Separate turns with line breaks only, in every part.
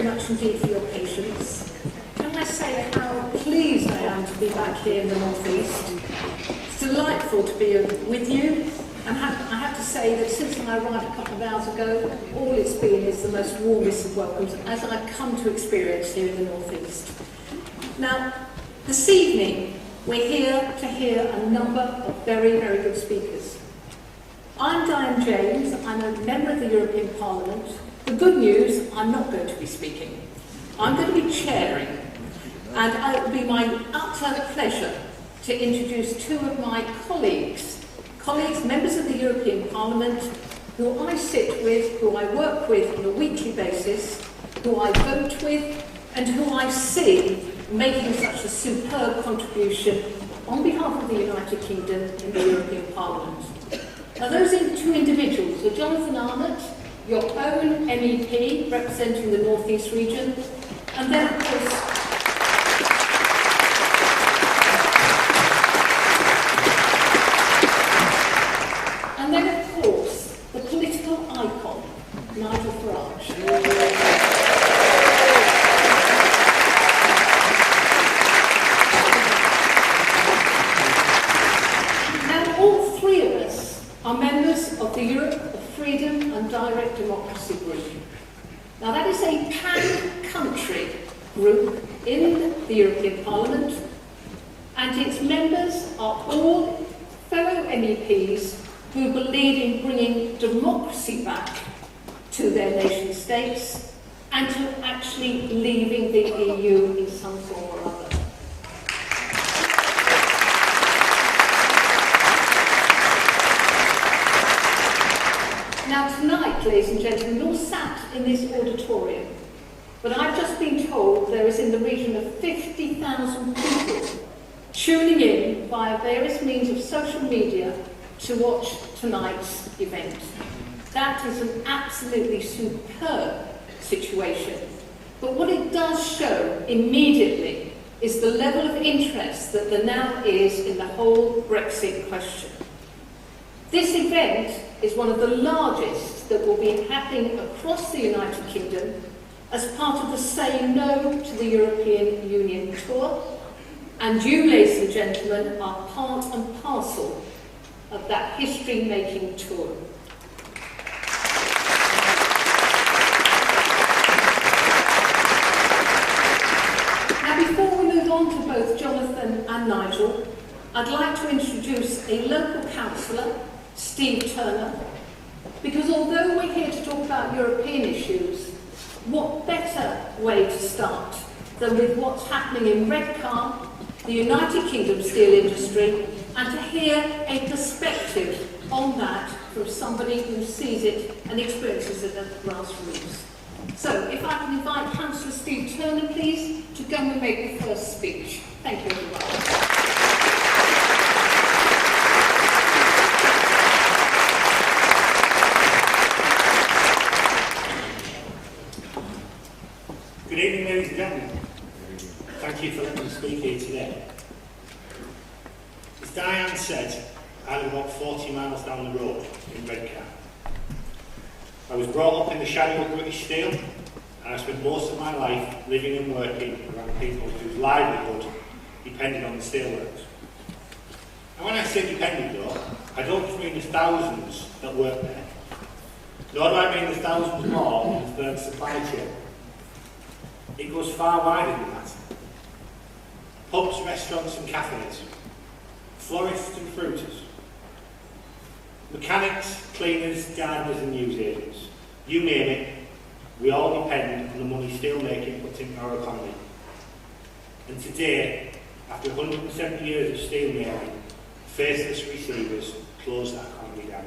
very much indeed for your patience. Can I say how pleased I am to be back here in the North East? It's delightful to be with you, and I have to say that since I arrived a couple of hours ago, all it's been is the most warmest of welcomes, as I've come to experience here in the North East. Now, this evening, we're here to hear a number of very, very good speakers. I'm Diane James, I'm a member of the European Parliament. The good news, I'm not going to be speaking. I'm going to be chairing, and it will be my utter pleasure to introduce two of my colleagues, members of the European Parliament, who I sit with, who I work with on a weekly basis, who I vote with, and who I see making such a superb contribution on behalf of the United Kingdom in the European Parliament. Now, those two individuals are Jonathan Arnott, your own MEP representing the North East region, and then, of course, the political icon, Nigel Farage. Now, all three of us are members of the Europe of Freedom and Direct Democracy group. Now, that is a pan-country group in the European Parliament, and its members are all fellow MEPs who believe in bringing democracy back to their nation states and to actually leaving the EU in some form or other. Now tonight, ladies and gentlemen, you're sat in this auditorium, but I've just been told there is in the region of 50,000 people tuning in via various means of social media to watch tonight's event. That is an absolutely superb situation. But what it does show immediately is the level of interest that there now is in the whole Brexit question. This event is one of the largest that will be happening across the United Kingdom as part of the Say No to the European Union tour. And you, ladies and gentlemen, are part and parcel of that history-making tour. Now, before we move on to both Jonathan and Nigel, I'd like to introduce a local councillor, Steve Turner, because although we're here to talk about European issues, what better way to start than with what's happening in Redcar, the United Kingdom steel industry, and to hear a perspective on that from somebody who sees it and experiences it at the grassroots. So, if I can invite Councillor Steve Turner, please, to go and make the first speech. Thank you, everyone.
Good evening, ladies and gentlemen. Thank you for letting me speak here today. As Diane said, I live about 40 miles down the road in Redcar. I was brought up in the shadow of British Steel, and I spent most of my life living and working around people whose livelihood depended on the steelworks. And when I say depended though, I don't just mean the thousands that work there, nor do I mean the thousands more in the third supply chain. It goes far wider than that. Pubs, restaurants and cafes, florists and fruiters, mechanics, cleaners, gardeners and newsagents. You name it, we all depend on the money steelmaking puts into our economy. And today, after 170 years of steelmaking, faceless receivers close that economy down.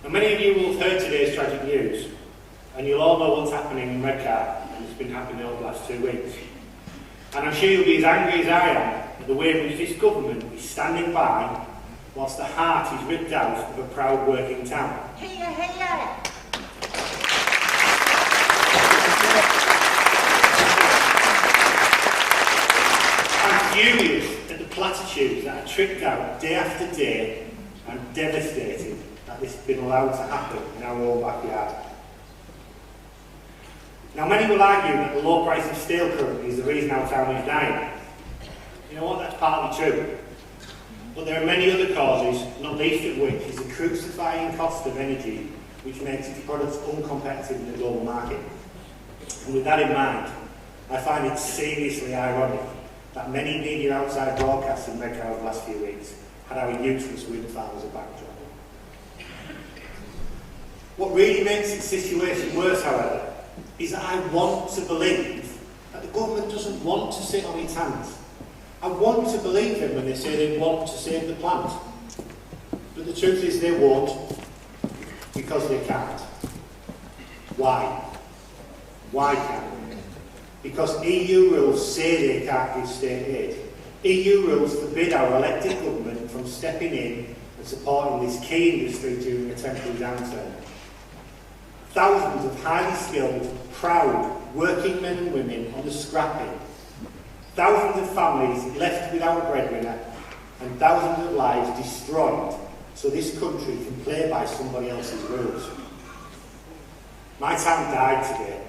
Now, many of you will have heard today's tragic news, and you'll all know what's happening in Redcar, and it's been happening over the last 2 weeks. And I'm sure you'll be as angry as I am at the way in which this government is standing by whilst the heart is ripped out of a proud working town.
Hear, hear.
I'm furious at the platitudes that are tricked out day after day and devastated that this has been allowed to happen in our own backyard. Now, many will argue that the low price of steel currently is the reason our town is dying. You know what, that's partly true. But there are many other causes, not least of which is the crucifying cost of energy, which makes its products uncompetitive in the global market. And with that in mind, I find it seriously ironic that many media outside broadcasting Redcar over the last few weeks had our useless wind farm as a backdrop. What really makes the situation worse, however, is that I want to believe that the government doesn't want to sit on its hands. I want to believe them when they say they want to save the plant. But the truth is they won't, because they can't. Why? Why can't they? Because EU rules say they can't give state aid. EU rules forbid our elected government from stepping in and supporting this key industry during a temporary downturn. Thousands of highly skilled, proud, working men and women on the scrapping. Thousands of families left without a breadwinner, and thousands of lives destroyed so this country can play by somebody else's rules. My town died today,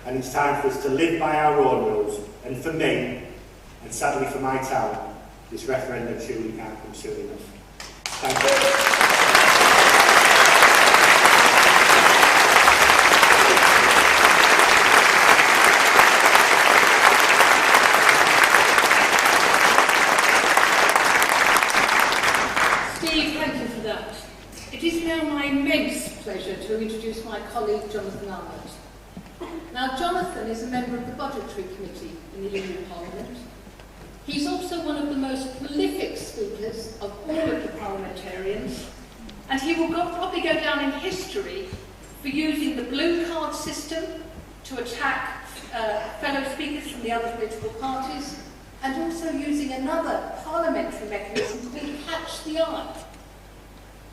and it's time for us to live by our own rules, and for me, and sadly for my town, this referendum surely can't come soon enough. Thank you.
Pleasure to introduce my colleague Jonathan Arnott. Now, Jonathan is a member of the Budgetary Committee in the EU Parliament. He's also one of the most prolific speakers of all of the parliamentarians, and he will probably go down in history for using the blue card system to attack fellow speakers from the other political parties, and also using another parliamentary mechanism called Catch the Eye.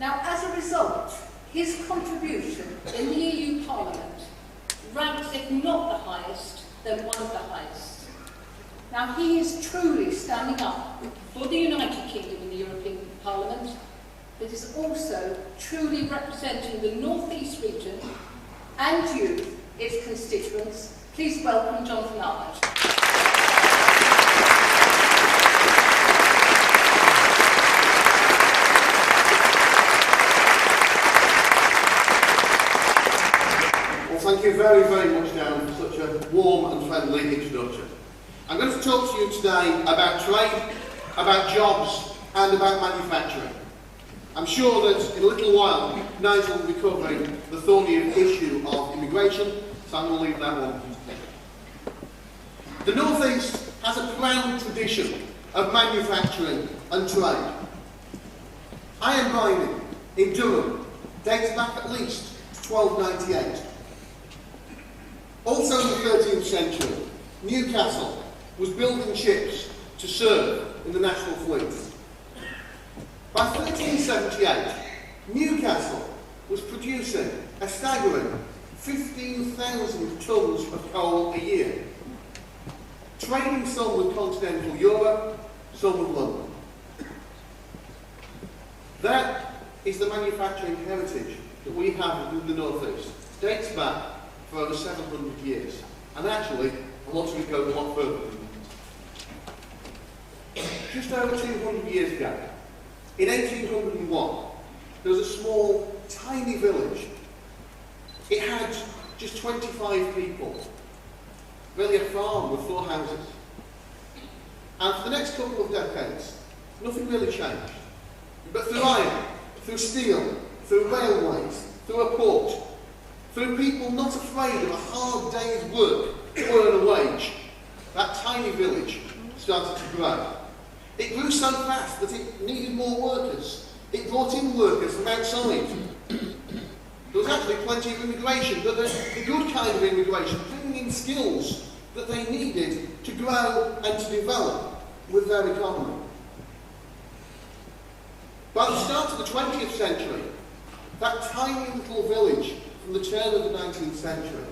Now, as a result, his contribution in the EU Parliament ranks, if not the highest, then one of the highest. Now, he is truly standing up for the United Kingdom in the European Parliament, but is also truly representing the North East region and you, its constituents. Please welcome Jonathan Arnott.
Thank you very, very much, Darren, for such a warm and friendly introduction. I'm going to talk to you today about trade, about jobs, and about manufacturing. I'm sure that in a little while, Nigel will be covering the thorny issue of immigration, so I'm going to leave that one. The North East has a proud tradition of manufacturing and trade. Iron mining in Durham dates back at least to 1298. Also in the 13th century, Newcastle was building ships to serve in the National Fleet. By 1378, Newcastle was producing a staggering 15,000 tonnes of coal a year, trading some with continental Europe, some with London. That is the manufacturing heritage that we have in the North East. Dates back for over 700 years. And actually, a lot of it goes a lot further than that. Just over 200 years ago, in 1801, there was a small, tiny village. It had just 25 people, really a farm with 4 houses. And for the next couple of decades, nothing really changed. But through iron, through steel, through railways, through a port, through people not afraid of a hard day's work to earn a wage, that tiny village started to grow. It grew so fast that it needed more workers. It brought in workers from outside. There was actually plenty of immigration, but the good kind of immigration, bringing in skills that they needed to grow and to develop with their economy. By the start of the 20th century, that tiny little village from the turn of the 19th century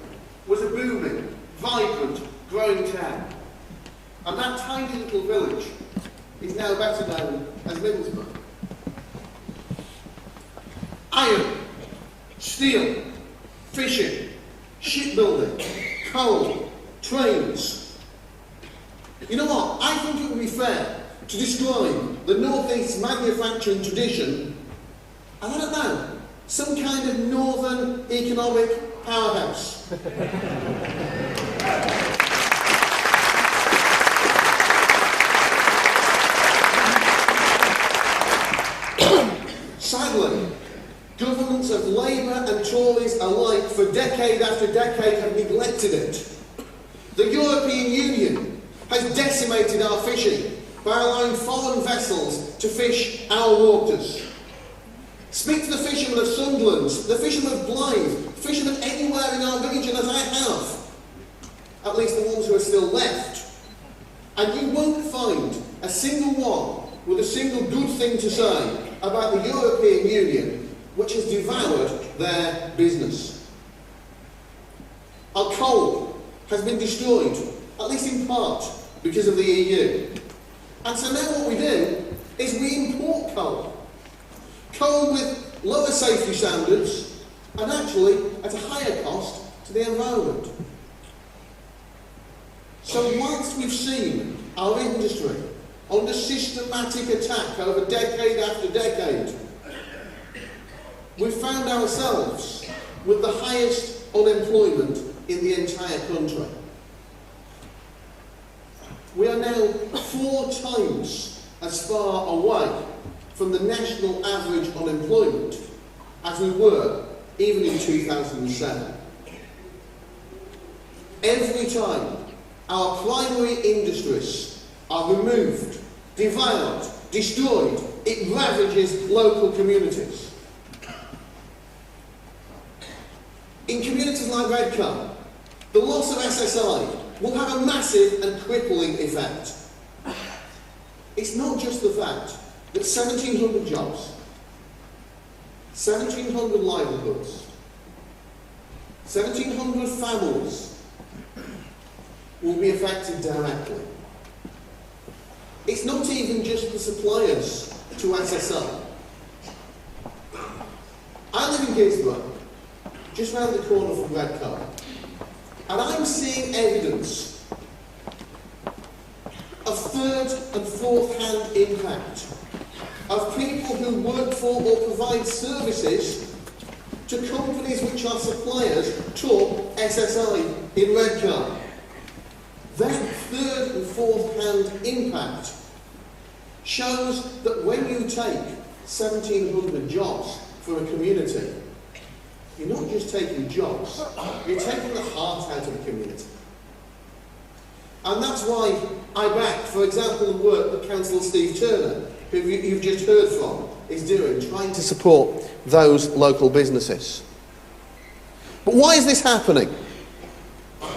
was a booming, vibrant, growing town. And that tiny little village is now better known as Middlesbrough. Iron, steel, fishing, shipbuilding, coal, trains. You know what? I think it would be fair to describe the North East manufacturing tradition as, I don't know, some kind of northern economic powerhouse. Sadly, governments of Labour and Tories alike for decade after decade have neglected it. The European Union has decimated our fishing by allowing foreign vessels to fish our waters. Speak to the fishermen of Sunderland, the fishermen of Blythe, fishermen anywhere in our region, as I have, at least the ones who are still left, and you won't find a single one with a single good thing to say about the European Union, which has devoured their business. Our coal has been destroyed, at least in part, because of the EU. And so now what we do is we import coal. Coal with lower safety standards and actually at a higher cost to the environment. So whilst we've seen our industry under systematic attack over decade after decade, we've found ourselves with the highest unemployment in the entire country. We are now 4 times as far away from the national average unemployment as we were even in 2007. Every time our primary industries are removed, devoured, destroyed, it ravages local communities. In communities like Redcar, the loss of SSI will have a massive and crippling effect. It's not just the fact that 1,700 jobs, 1,700 livelihoods, 1,700 families will be affected directly. It's not even just the suppliers to SSI. I live in Middlesbrough, just round the corner from Redcar, and I'm seeing evidence of third and fourth hand impact of people who work for or provide services to companies which are suppliers to SSI in Redcar. That third and fourth hand impact shows that when you take 1,700 jobs for a community, you're not just taking jobs, you're taking the heart out of the community. And that's why I back, for example, the work that Councillor Steve Turner, who you've just heard from, is doing, trying to support those local businesses. But why is this happening?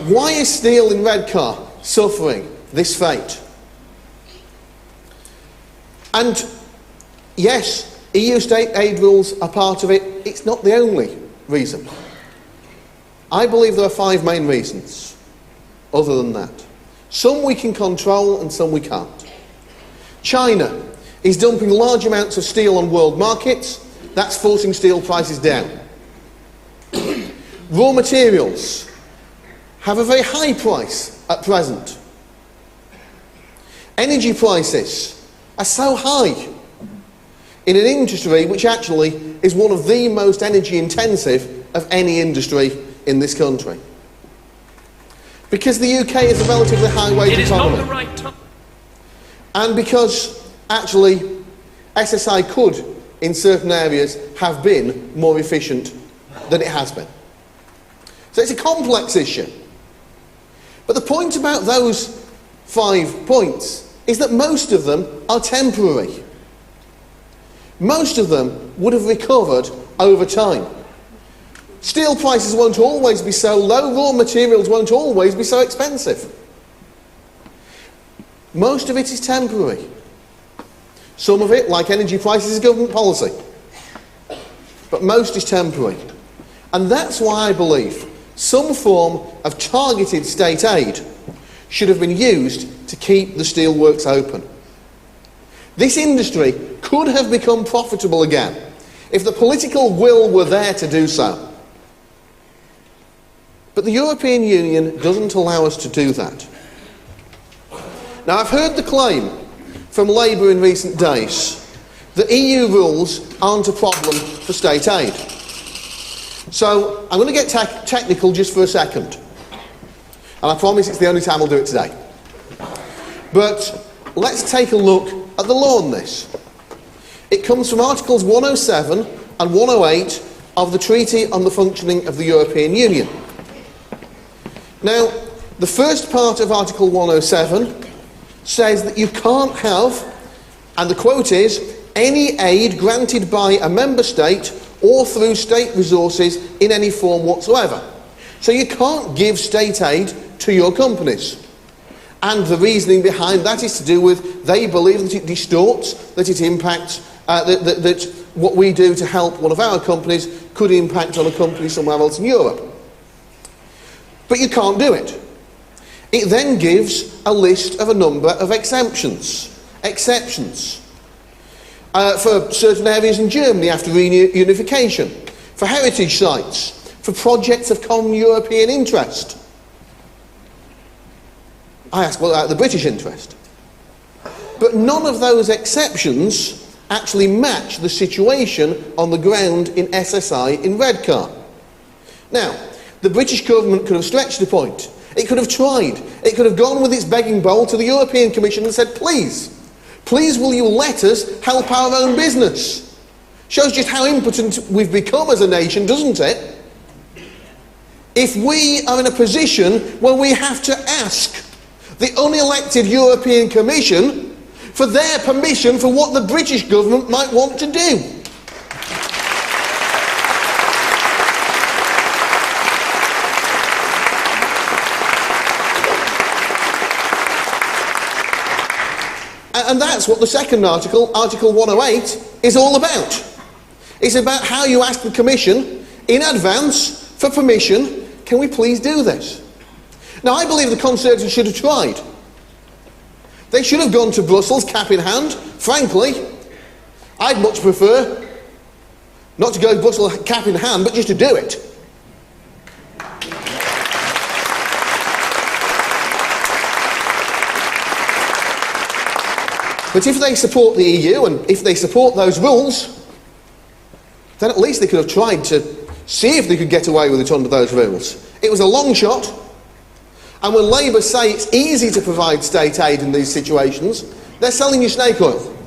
Why is steel in Redcar suffering this fate? And yes, EU state aid rules are part of it. It's not the only reason. I believe there are 5 main reasons other than that. Some we can control and some we can't. China is dumping large amounts of steel on world markets. That's forcing steel prices down. Raw materials have a very high price at present. Energy prices are so high in an industry which actually is one of the most energy intensive of any industry in this country. Because the UK is a relatively high wage economy.
Not the right time.
And because actually SSI could in certain areas have been more efficient than it has been. So it's a complex issue. But the point about those 5 points is that most of them are temporary. Most of them would have recovered over time. Steel prices won't always be so low, raw materials won't always be so expensive. Most of it is temporary. Some of it, like energy prices, is government policy. But most is temporary. And that's why I believe some form of targeted state aid should have been used to keep the steelworks open. This industry could have become profitable again if the political will were there to do so.
But the European Union doesn't allow us to do that. Now, I've heard the claim from Labour in recent days that EU rules aren't a problem for state aid. So I'm going to get technical just for a second. And I promise it's the only time I'll do it today. But let's take a look at the law on this. It comes from Articles 107 and 108 of the Treaty on the Functioning of the European Union. Now, the first part of Article 107 says that you can't have, and the quote is, any aid granted by a member state or through state resources in any form whatsoever. So you can't give state aid to your companies. And the reasoning behind that is to do with they believe that it distorts, that it impacts, that what we do to help one of our companies could impact on a company somewhere else in Europe. But you can't do it. It then gives a list of a number of exceptions. For certain areas in Germany after reunification, for heritage sites, for projects of common European interest. I ask, what about the British interest? But none of those exceptions actually match the situation on the ground in SSI in Redcar. Now, the British government could have stretched the point. It could have tried. It could have gone with its begging bowl to the European Commission and said, please will you let us help our own business? Shows just how impotent we've become as a nation, doesn't it? If we are in a position where we have to ask the unelected European Commission for their permission for what the British government might want to do. And that's what the second article, Article 108, is all about. It's about how you ask the Commission in advance for permission, can we please do this? Now, I believe the Conservatives should have tried. They should have gone to Brussels, cap in hand. Frankly, I'd much prefer not to go to Brussels, cap in hand, but just to do it. But if they support the EU and if they support those rules, then at least they could have tried to see if they could get away with it under those rules. It was a long shot, and when Labour say it's easy to provide state aid in these situations, they're selling you snake oil.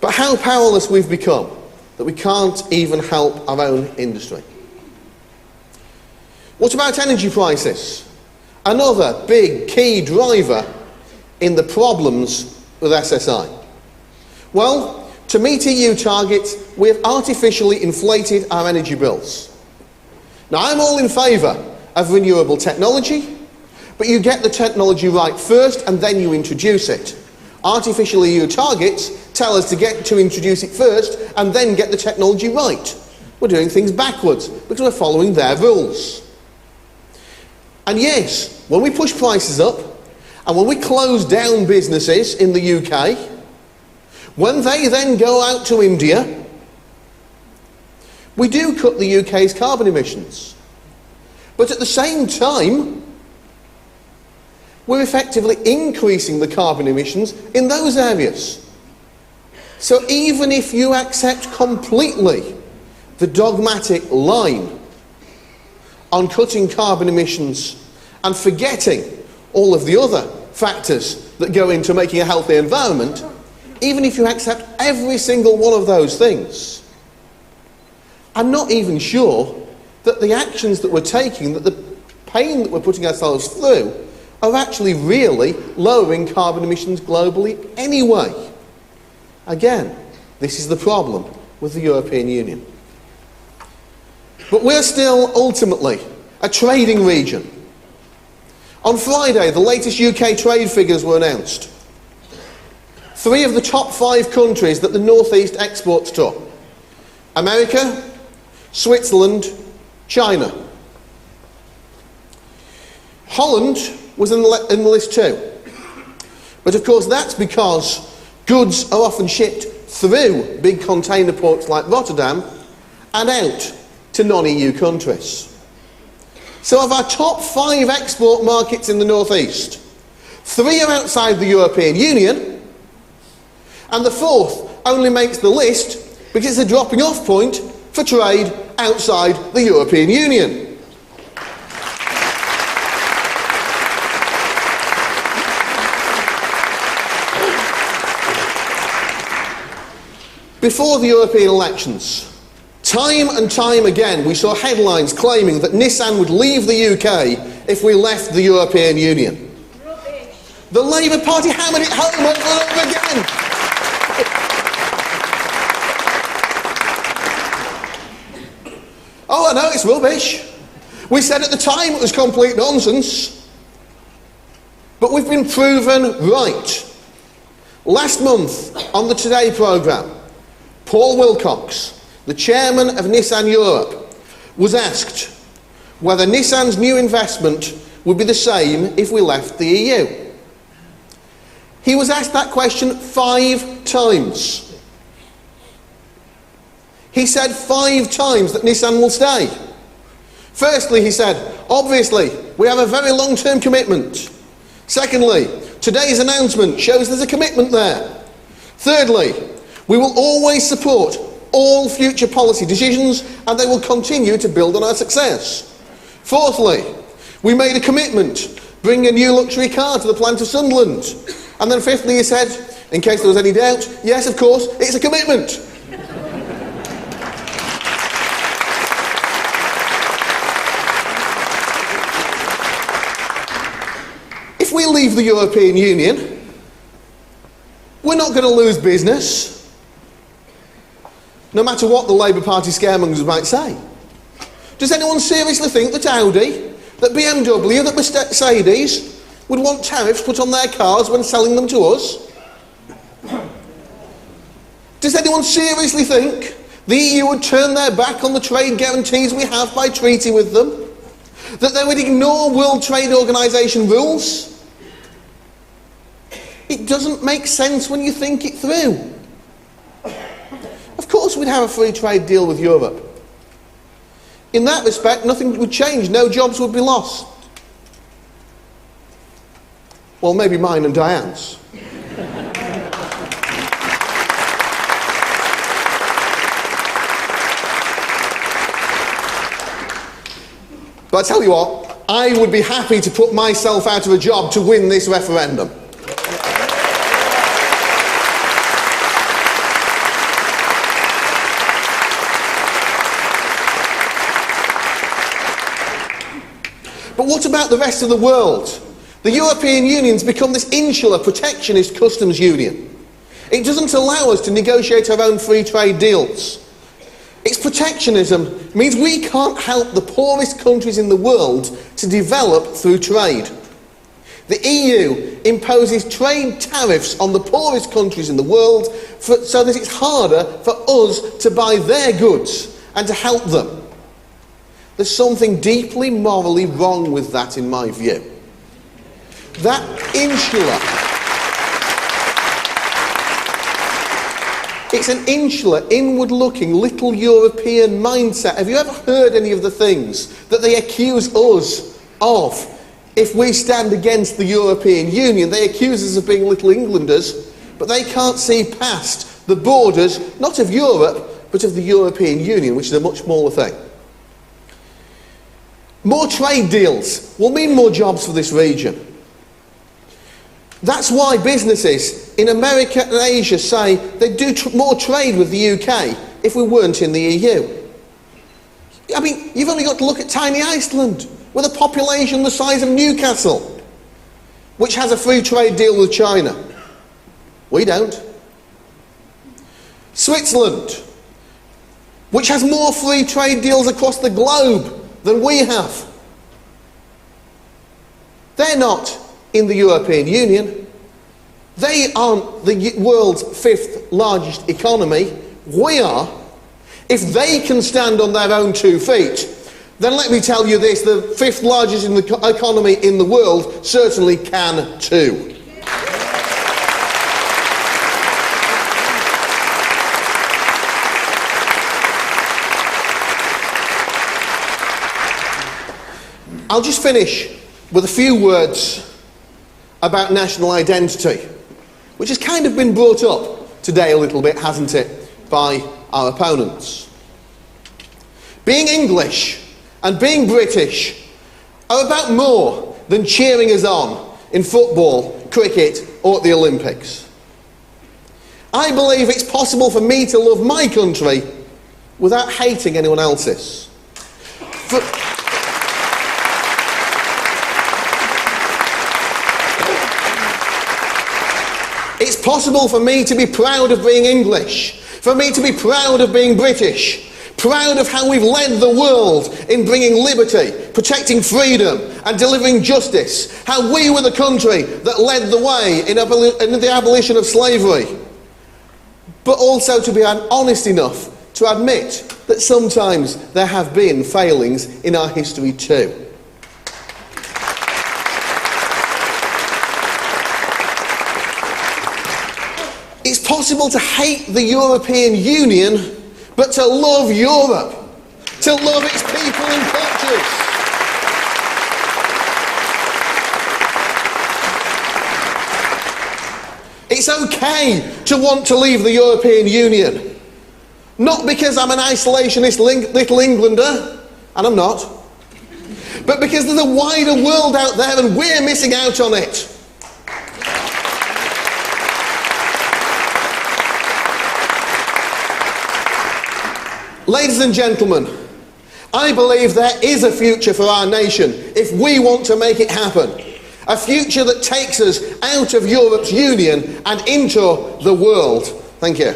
But how powerless we've become that we can't even help our own industry. What about energy prices? Another big key driver in the problems with SSI. Well, to meet EU targets, we have artificially inflated our energy bills. Now, I'm all in favour of renewable technology, but you get the technology right first and then you introduce it. Artificial EU targets tell us to introduce it first and then get the technology right. We're doing things backwards because we're following their rules. And yes, when we push prices up, and when we close down businesses in the UK, when they then go out to India, we do cut the UK's carbon emissions. But at the same time, we're effectively increasing the carbon emissions in those areas. So even if you accept completely the dogmatic line on cutting carbon emissions and forgetting all of the other factors that go into making a healthy environment, even if you accept every single one of those things, I'm not even sure that the actions that we're taking, that the pain that we're putting ourselves through, are actually really lowering carbon emissions globally anyway. Again, this is the problem with the European Union. But we're still ultimately a trading region. On Friday, the latest UK trade figures were announced. 3 of the top 5 countries that the North East exports to: America, Switzerland, China. Holland was in the list too. But of course that's because goods are often shipped through big container ports like Rotterdam and out to non-EU countries. So of our top 5 export markets in the northeast, 3 are outside the European Union, and the 4th only makes the list because it's a dropping off point for trade outside the European Union. Before the European elections, time and time again we saw headlines claiming that Nissan would leave the UK if we left the European Union.
Rubbish.
The Labour Party hammered it home over and over again. Oh, I know, it's rubbish. We said at the time it was complete nonsense. But we've been proven right. Last month, on the Today programme, Paul Wilcox, the chairman of Nissan Europe, was asked whether Nissan's new investment would be the same if we left the EU. He was asked that question 5 times. He said 5 times that Nissan will stay. Firstly, he said, obviously, we have a very long-term commitment. Secondly, today's announcement shows there's a commitment there. Thirdly, we will always support all future policy decisions and they will continue to build on our success. Fourthly, we made a commitment, bring a new luxury car to the plant of Sunderland. And then fifthly, he said, in case there was any doubt, yes, of course, it's a commitment. If we leave the European Union, we're not going to lose business, no matter what the Labour Party scaremongers might say. Does anyone seriously think that Audi, that BMW, that Mercedes would want tariffs put on their cars when selling them to us? Does anyone seriously think the EU would turn their back on the trade guarantees we have by treaty with them? That they would ignore World Trade Organization rules? It doesn't make sense when you think it through. Of course we'd have a free trade deal with Europe. In that respect, nothing would change, no jobs would be lost. Well, maybe mine and Diane's. But I tell you what, I would be happy to put myself out of a job to win this referendum. But what about the rest of the world? The European Union's become this insular, protectionist customs union. It doesn't allow us to negotiate our own free trade deals. Its protectionism means we can't help the poorest countries in the world to develop through trade. The EU imposes trade tariffs on the poorest countries in the world so that it's harder for us to buy their goods and to help them. There's something deeply morally wrong with that, in my view. That it's an insular, inward-looking, little European mindset. Have you ever heard any of the things that they accuse us of if we stand against the European Union? They accuse us of being little Englanders, but they can't see past the borders, not of Europe, but of the European Union, which is a much smaller thing. More trade deals will mean more jobs for this region. That's why businesses in America and Asia say they'd do more trade with the UK if we weren't in the EU. I mean, you've only got to look at tiny Iceland, with a population the size of Newcastle, which has a free trade deal with China. We don't. Switzerland, which has more free trade deals across the globe than we have. They're not in the European Union. They aren't the world's 5th largest economy. We are. If they can stand on their own 2 feet, then let me tell you this, the 5th largest economy in the world certainly can too. I'll just finish with a few words about national identity, which has kind of been brought up today a little bit, hasn't it, by our opponents. Being English and being British are about more than cheering us on in football, cricket or at the Olympics. I believe it's possible for me to love my country without hating anyone else's. It's possible for me to be proud of being English, for me to be proud of being British, proud of how we've led the world in bringing liberty, protecting freedom and delivering justice, how we were the country that led the way in the abolition of slavery. But also to be honest enough to admit that sometimes there have been failings in our history too. It's possible to hate the European Union, but to love Europe, to love its people and cultures. It's okay to want to leave the European Union. Not because I'm an isolationist little Englander, and I'm not, but because there's a wider world out there and we're missing out on it. Ladies and gentlemen, I believe there is a future for our nation if we want to make it happen. A future that takes us out of Europe's union and into the world. Thank you.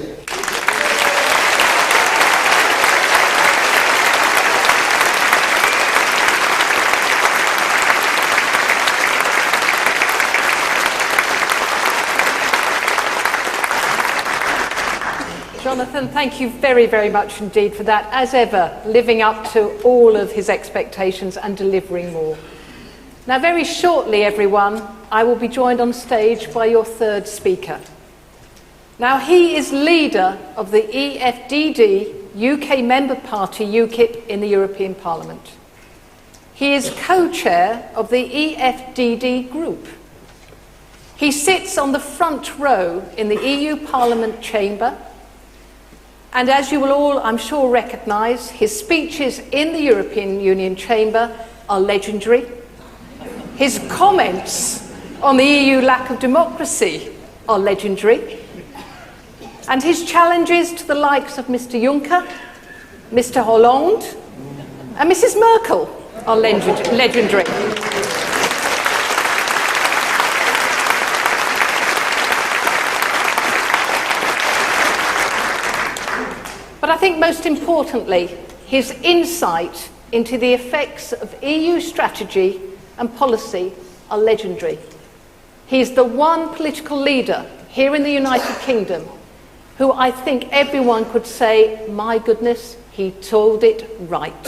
Jonathan, thank you very, very much indeed for that, as ever, living up to all of his expectations and delivering more. Now, very shortly, everyone, I will be joined on stage by your third speaker. Now, he is leader of the EFDD UK member party UKIP in the European Parliament. He is co-chair of the EFDD group. He sits on the front row in the EU Parliament chamber. And as you will all, I'm sure, recognise, his speeches in the European Union chamber are legendary. His comments on the EU lack of democracy are legendary. And his challenges to the likes of Mr. Juncker, Mr. Hollande, and Mrs. Merkel are legendary. But I think most importantly, his insight into the effects of EU strategy and policy are legendary. He's the one political leader here in the United Kingdom who I think everyone could say, my goodness, he told it right.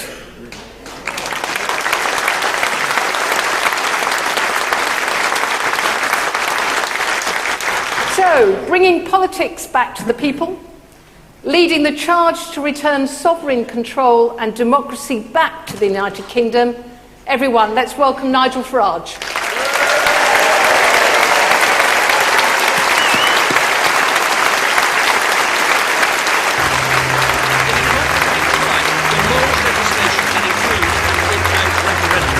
So, bringing politics back to the people, leading the charge to return sovereign control and democracy back to the United Kingdom, everyone, let's welcome Nigel Farage.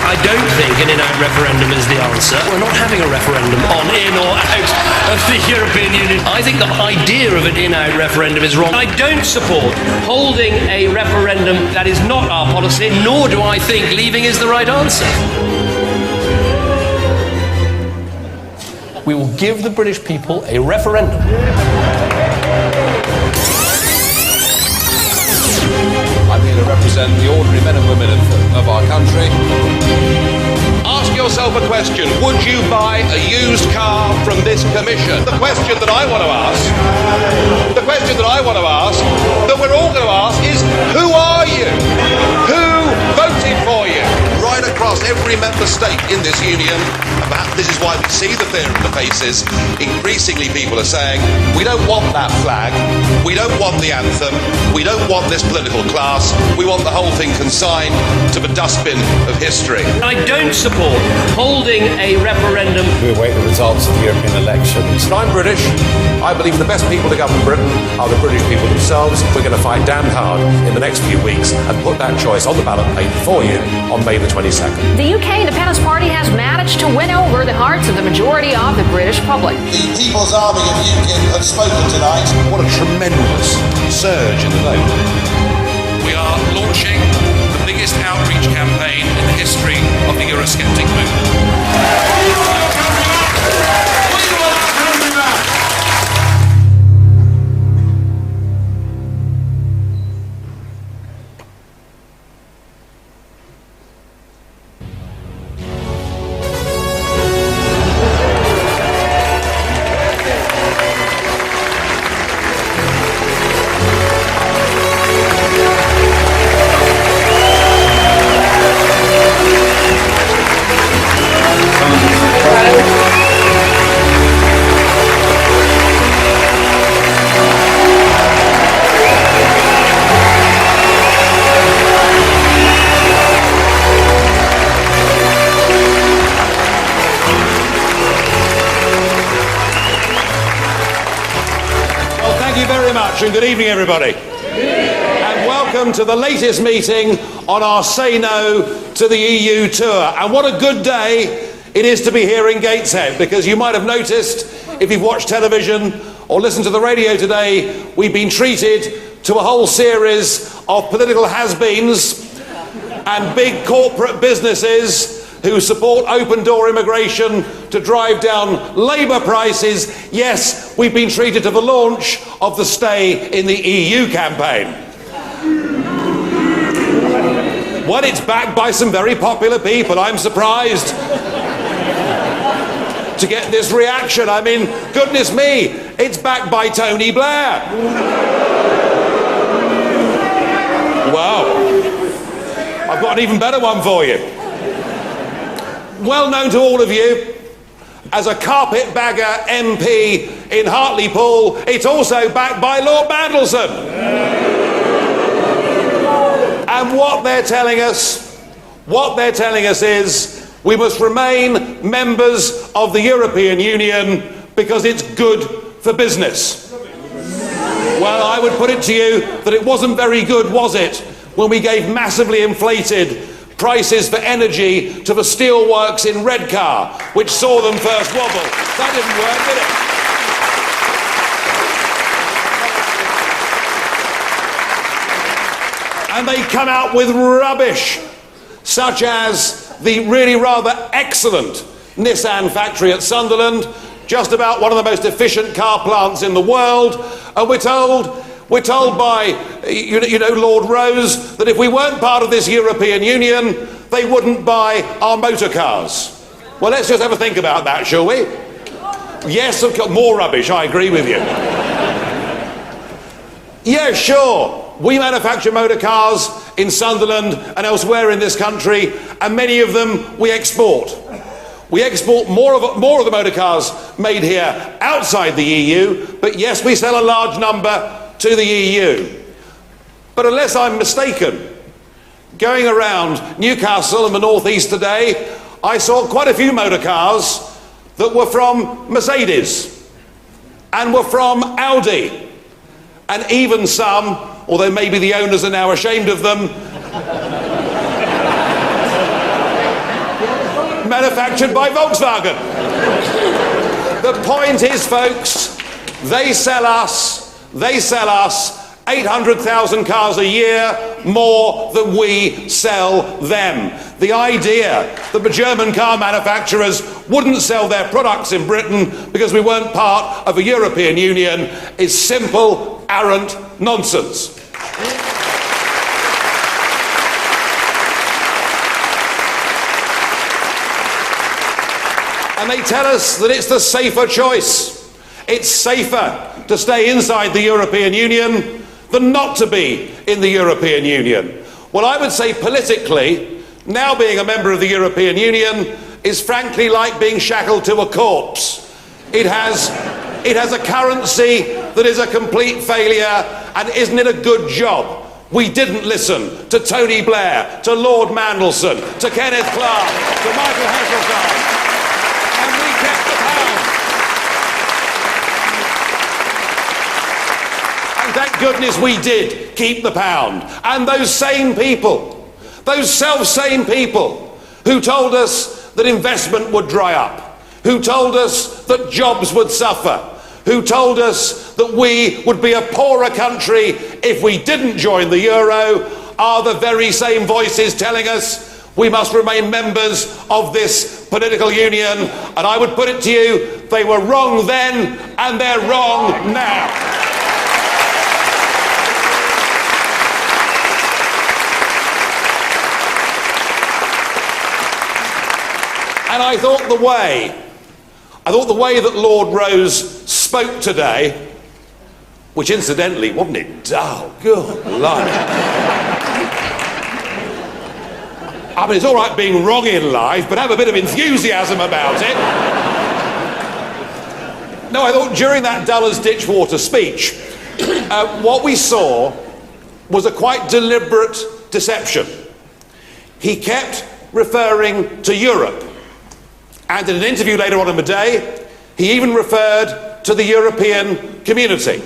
I don't think an in-out referendum is the answer. We're not having a referendum on in or out of the European Union. I think the idea of an in-out referendum is wrong. I don't support holding a referendum that is not our policy, nor do I think leaving is the right answer. We will give the British people a referendum.
I'm here to represent the ordinary men and women of our country. Ask yourself a question. Would you buy a used car from this commission? The question that I want to ask, that we're all going to ask is, who are you? Who voted for you?
Right across
across every member state in this union. And perhaps this is why we see the fear in the faces. Increasingly people are saying, we don't want that flag, we don't want the anthem, we don't want this political class, we want the whole thing consigned to the dustbin of history.
I don't support holding a referendum.
We await the results of the European elections.
I'm British. I believe the best people to govern Britain are the British people themselves. We're going to fight damned hard in the next few weeks and put that choice on the ballot paper for you on May the 22nd.
The UK Independence Party has managed to win over the hearts of the majority of the British public.
The People's Army of UKIP have spoken tonight.
What a tremendous surge in the vote.
We are launching the biggest outreach campaign in the history of the Eurosceptic movement.
And good evening, everybody. And welcome to the latest meeting on our Say No to the EU tour. And what a good day it is to be here in Gateshead, because you might have noticed, if you've watched television or listened to the radio today, we've been treated to a whole series of political has-beens and big corporate businesses who support open-door immigration to drive down labour prices. Yes, we've been treated to the launch of the Stay in the EU campaign. Well, it's backed by some very popular people. I'm surprised to get this reaction. I mean, goodness me, it's backed by Tony Blair. Wow. I've got an even better one for you. Well known to all of you as a carpetbagger MP in Hartlepool, it's also backed by Lord Mandelson. And what they're telling us is we must remain members of the European Union because it's good for business. Well, I would put it to you that it wasn't very good, was it, when we gave massively inflated prices for energy to the steelworks in Redcar, which saw them first wobble. That didn't work, did it? And they come out with rubbish, such as the really rather excellent Nissan factory at Sunderland, just about one of the most efficient car plants in the world, and we're told by, Lord Rose, that if we weren't part of this European Union, they wouldn't buy our motor cars. Well, let's just have a think about that, shall we? Yes, of course, more rubbish, I agree with you. Yeah, sure, we manufacture motor cars in Sunderland and elsewhere in this country, and many of them we export. We export more of the motor cars made here outside the EU, but yes, we sell a large number to the EU. But unless I'm mistaken, going around Newcastle and the North East today, I saw quite a few motor cars that were from Mercedes and were from Audi, and even some, although maybe the owners are now ashamed of them, manufactured by Volkswagen. The point is, folks, they sell us 800,000 cars a year more than we sell them. The idea that the German car manufacturers wouldn't sell their products in Britain because we weren't part of a European Union is simple, arrant nonsense. And they tell us that it's the safer choice. It's safer to stay inside the European Union than not to be in the European Union. Well, I would say politically, now being a member of the European Union is frankly like being shackled to a corpse. It has a currency that is a complete failure, and isn't it a good job we didn't listen to Tony Blair, to Lord Mandelson, to Kenneth Clark, to Michael Heseltine, and we kept the pound. And thank goodness we did keep the pound. And those same people, those self-same people who told us that investment would dry up, who told us that jobs would suffer, who told us that we would be a poorer country if we didn't join the euro, are the very same voices telling us we must remain members of this political union. And I would put it to you, they were wrong then and they're wrong now. And I thought the way that Lord Rose spoke today, which incidentally, wasn't it dull? Good Lord. I mean, it's all right being wrong in life, but have a bit of enthusiasm about it. No, I thought during that dull as ditchwater speech, what we saw was a quite deliberate deception. He kept referring to Europe. And in an interview later on in the day, he even referred to the European community.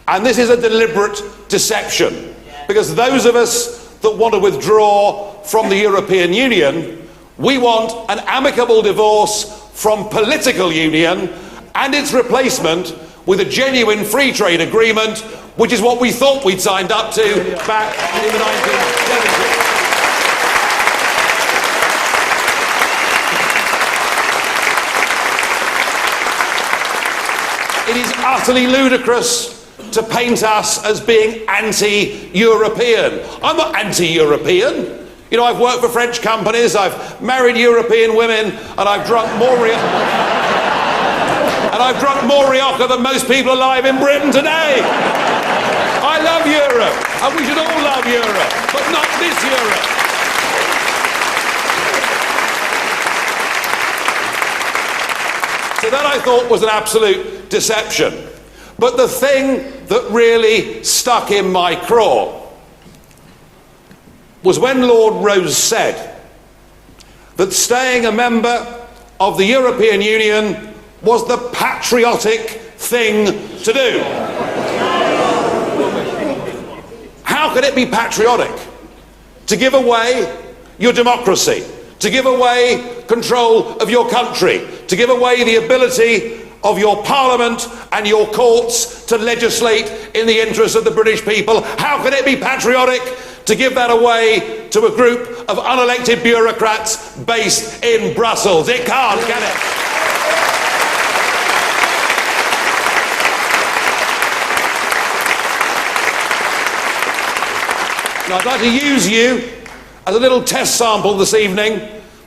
And this is a deliberate deception, because those of us that want to withdraw from the European Union, we want an amicable divorce from political union and its replacement with a genuine free trade agreement, which is what we thought we'd signed up to back in the 1970s. It is utterly ludicrous to paint us as being anti-European. I'm not anti-European. You know, I've worked for French companies, I've married European women, and I've drunk more Rioja than most people alive in Britain today. I love Europe, and we should all love Europe, but not this Europe. So that I thought was an absolute deception. But the thing that really stuck in my craw was when Lord Rose said that staying a member of the European Union was the patriotic thing to do. How could it be patriotic to give away your democracy, to give away control of your country, to give away the ability of your parliament and your courts to legislate in the interests of the British people? How can it be patriotic to give that away to a group of unelected bureaucrats based in Brussels? It can't, can it? Now, I'd like to use you as a little test sample this evening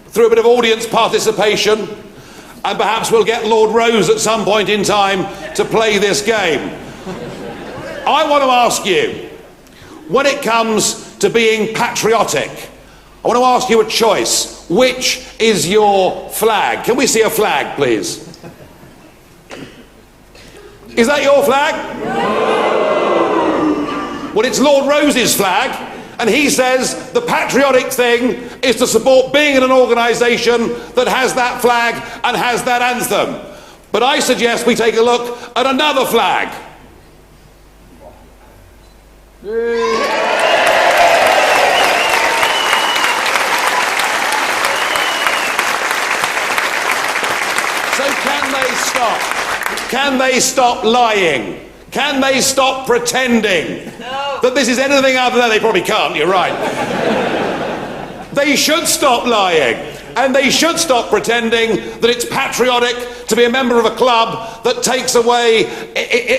through a bit of audience participation, and perhaps we'll get Lord Rose at some point in time to play this game. I want to ask you, when it comes to being patriotic, I want to ask you a choice. Which is your flag? Can we see a flag, please? Is that your flag? Well, it's Lord Rose's flag. And he says the patriotic thing is to support being in an organisation that has that flag and has that anthem. But I suggest we take a look at another flag. So can they stop? Can they stop lying? Can they stop pretending that this is anything other than... They probably can't, you're right. They should stop lying, and they should stop pretending that it's patriotic to be a member of a club that takes away,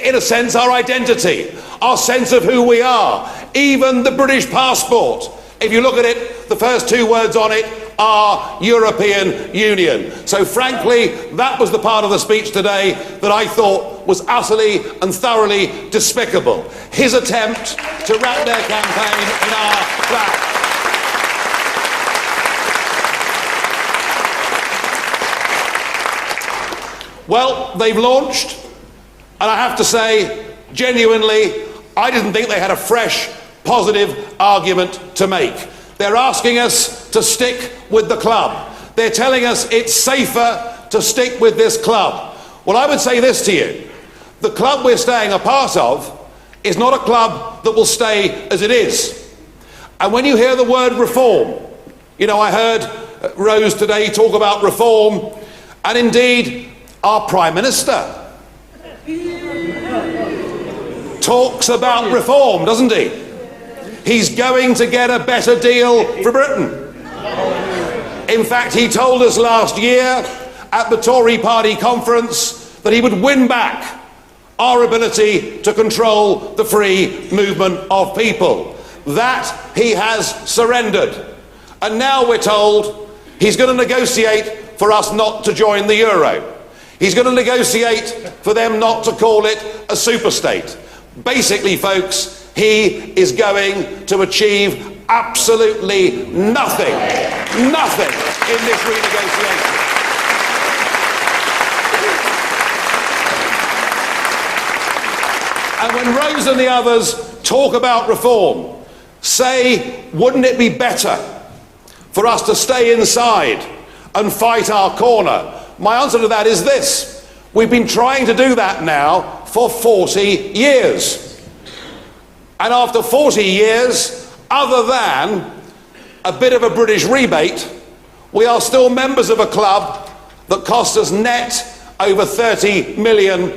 in a sense, our identity, our sense of who we are. Even the British passport, if you look at it, the first two words on it are European Union. So frankly, that was the part of the speech today that I thought was utterly and thoroughly despicable. His attempt to wrap their campaign in our flag. Well, they've launched, and I have to say, genuinely, I didn't think they had a fresh, positive argument to make. They're asking us to stick with the club. They're telling us it's safer to stick with this club. Well, I would say this to you. The club we're staying a part of is not a club that will stay as it is. And when you hear the word reform, you know, I heard Rose today talk about reform, and indeed our Prime Minister talks about reform, doesn't he? He's going to get a better deal for Britain. In fact, he told us last year at the Tory party conference that he would win back our ability to control the free movement of people. That he has surrendered. And now we're told he's going to negotiate for us not to join the euro. He's going to negotiate for them not to call it a superstate. Basically, folks, he is going to achieve absolutely nothing in this renegotiation. And when Rose and the others talk about reform, say, wouldn't it be better for us to stay inside and fight our corner? My answer to that is this. We've been trying to do that now for 40 years. And after 40 years, other than a bit of a British rebate, we are still members of a club that costs us net over £30 million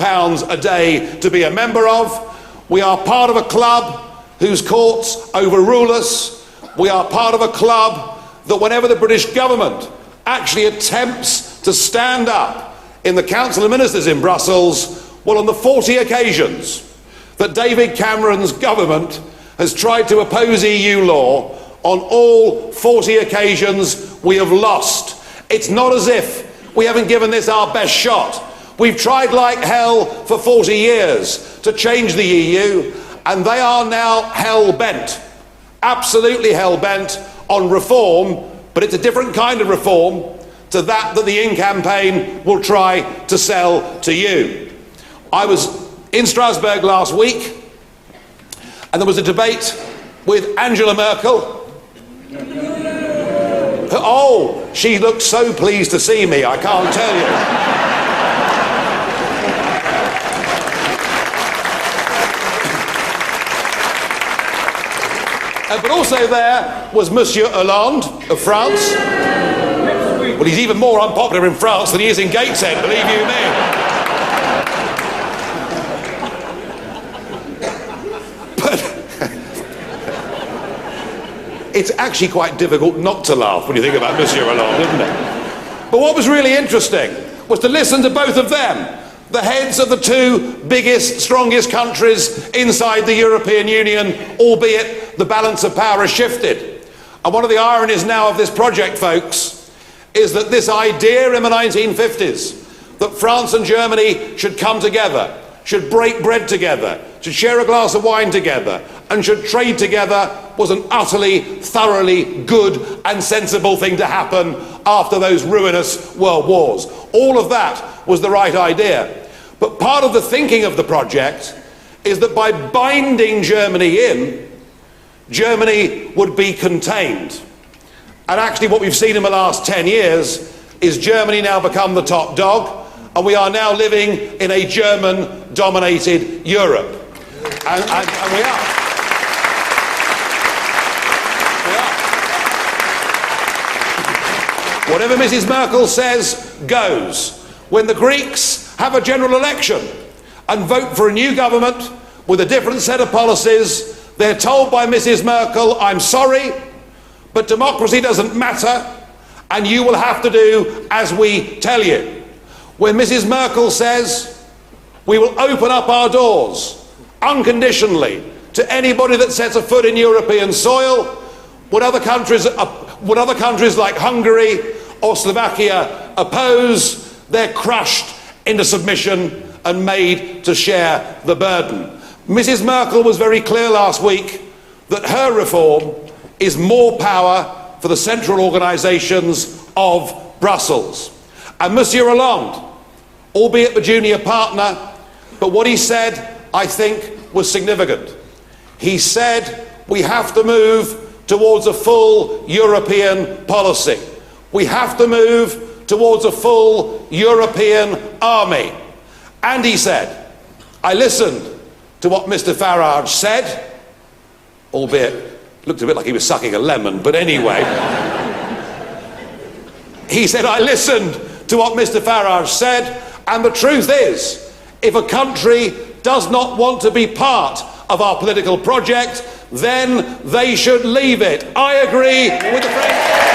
a day to be a member of. We are part of a club whose courts overrule us. We are part of a club that whenever the British government actually attempts to stand up in the Council of Ministers in Brussels, well, on the 40 occasions that David Cameron's government has tried to oppose EU law, on all 40 occasions we have lost. It's not as if we haven't given this our best shot. We've tried like hell for 40 years to change the EU, and they are now hell-bent, absolutely hell-bent on reform, but it's a different kind of reform to that the In campaign will try to sell to you. I was in Strasbourg last week, and there was a debate with Angela Merkel. Oh, she looked so pleased to see me, I can't tell you. But also there was Monsieur Hollande of France. Well, he's even more unpopular in France than he is in Gateshead, believe you me. But it's actually quite difficult not to laugh when you think about Monsieur Hollande, isn't it? But what was really interesting was to listen to both of them, the heads of the two biggest, strongest countries inside the European Union, albeit the balance of power has shifted. And one of the ironies now of this project, folks, is that this idea in the 1950s that France and Germany should come together, should break bread together, should share a glass of wine together, and should trade together was an utterly, thoroughly good and sensible thing to happen after those ruinous world wars. All of that was the right idea. But part of the thinking of the project is that by binding Germany in, Germany would be contained. And actually what we've seen in the last 10 years is Germany now become the top dog, and we are now living in a German-dominated Europe. And we are. Whatever Mrs. Merkel says goes. When the Greeks have a general election and vote for a new government with a different set of policies, they're told by Mrs. Merkel, I'm sorry, but democracy doesn't matter, and you will have to do as we tell you. When Mrs. Merkel says, we will open up our doors unconditionally to anybody that sets a foot in European soil, when other countries like Hungary or Slovakia oppose, they're crushed into submission and made to share the burden. Mrs. Merkel was very clear last week that her reform is more power for the central organisations of Brussels. And Monsieur Hollande, albeit the junior partner, but what he said, I think, was significant. He said we have to move towards a full European policy. We have to move towards a full European army. And he said, I listened to what Mr. Farage said, albeit looked a bit like he was sucking a lemon, but anyway. He said, I listened to what Mr. Farage said, and the truth is, if a country does not want to be part of our political project, then they should leave it. I agree with the French President.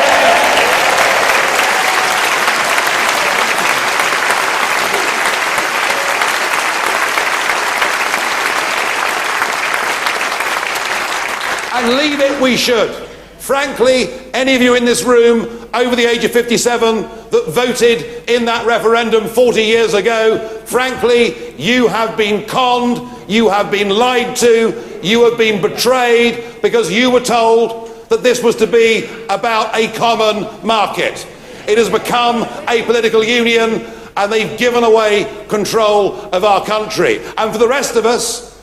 And leave it we should. Frankly, any of you in this room over the age of 57 that voted in that referendum 40 years ago, frankly, you have been conned, you have been lied to, you have been betrayed because you were told that this was to be about a common market. It has become a political union and they've given away control of our country. And for the rest of us,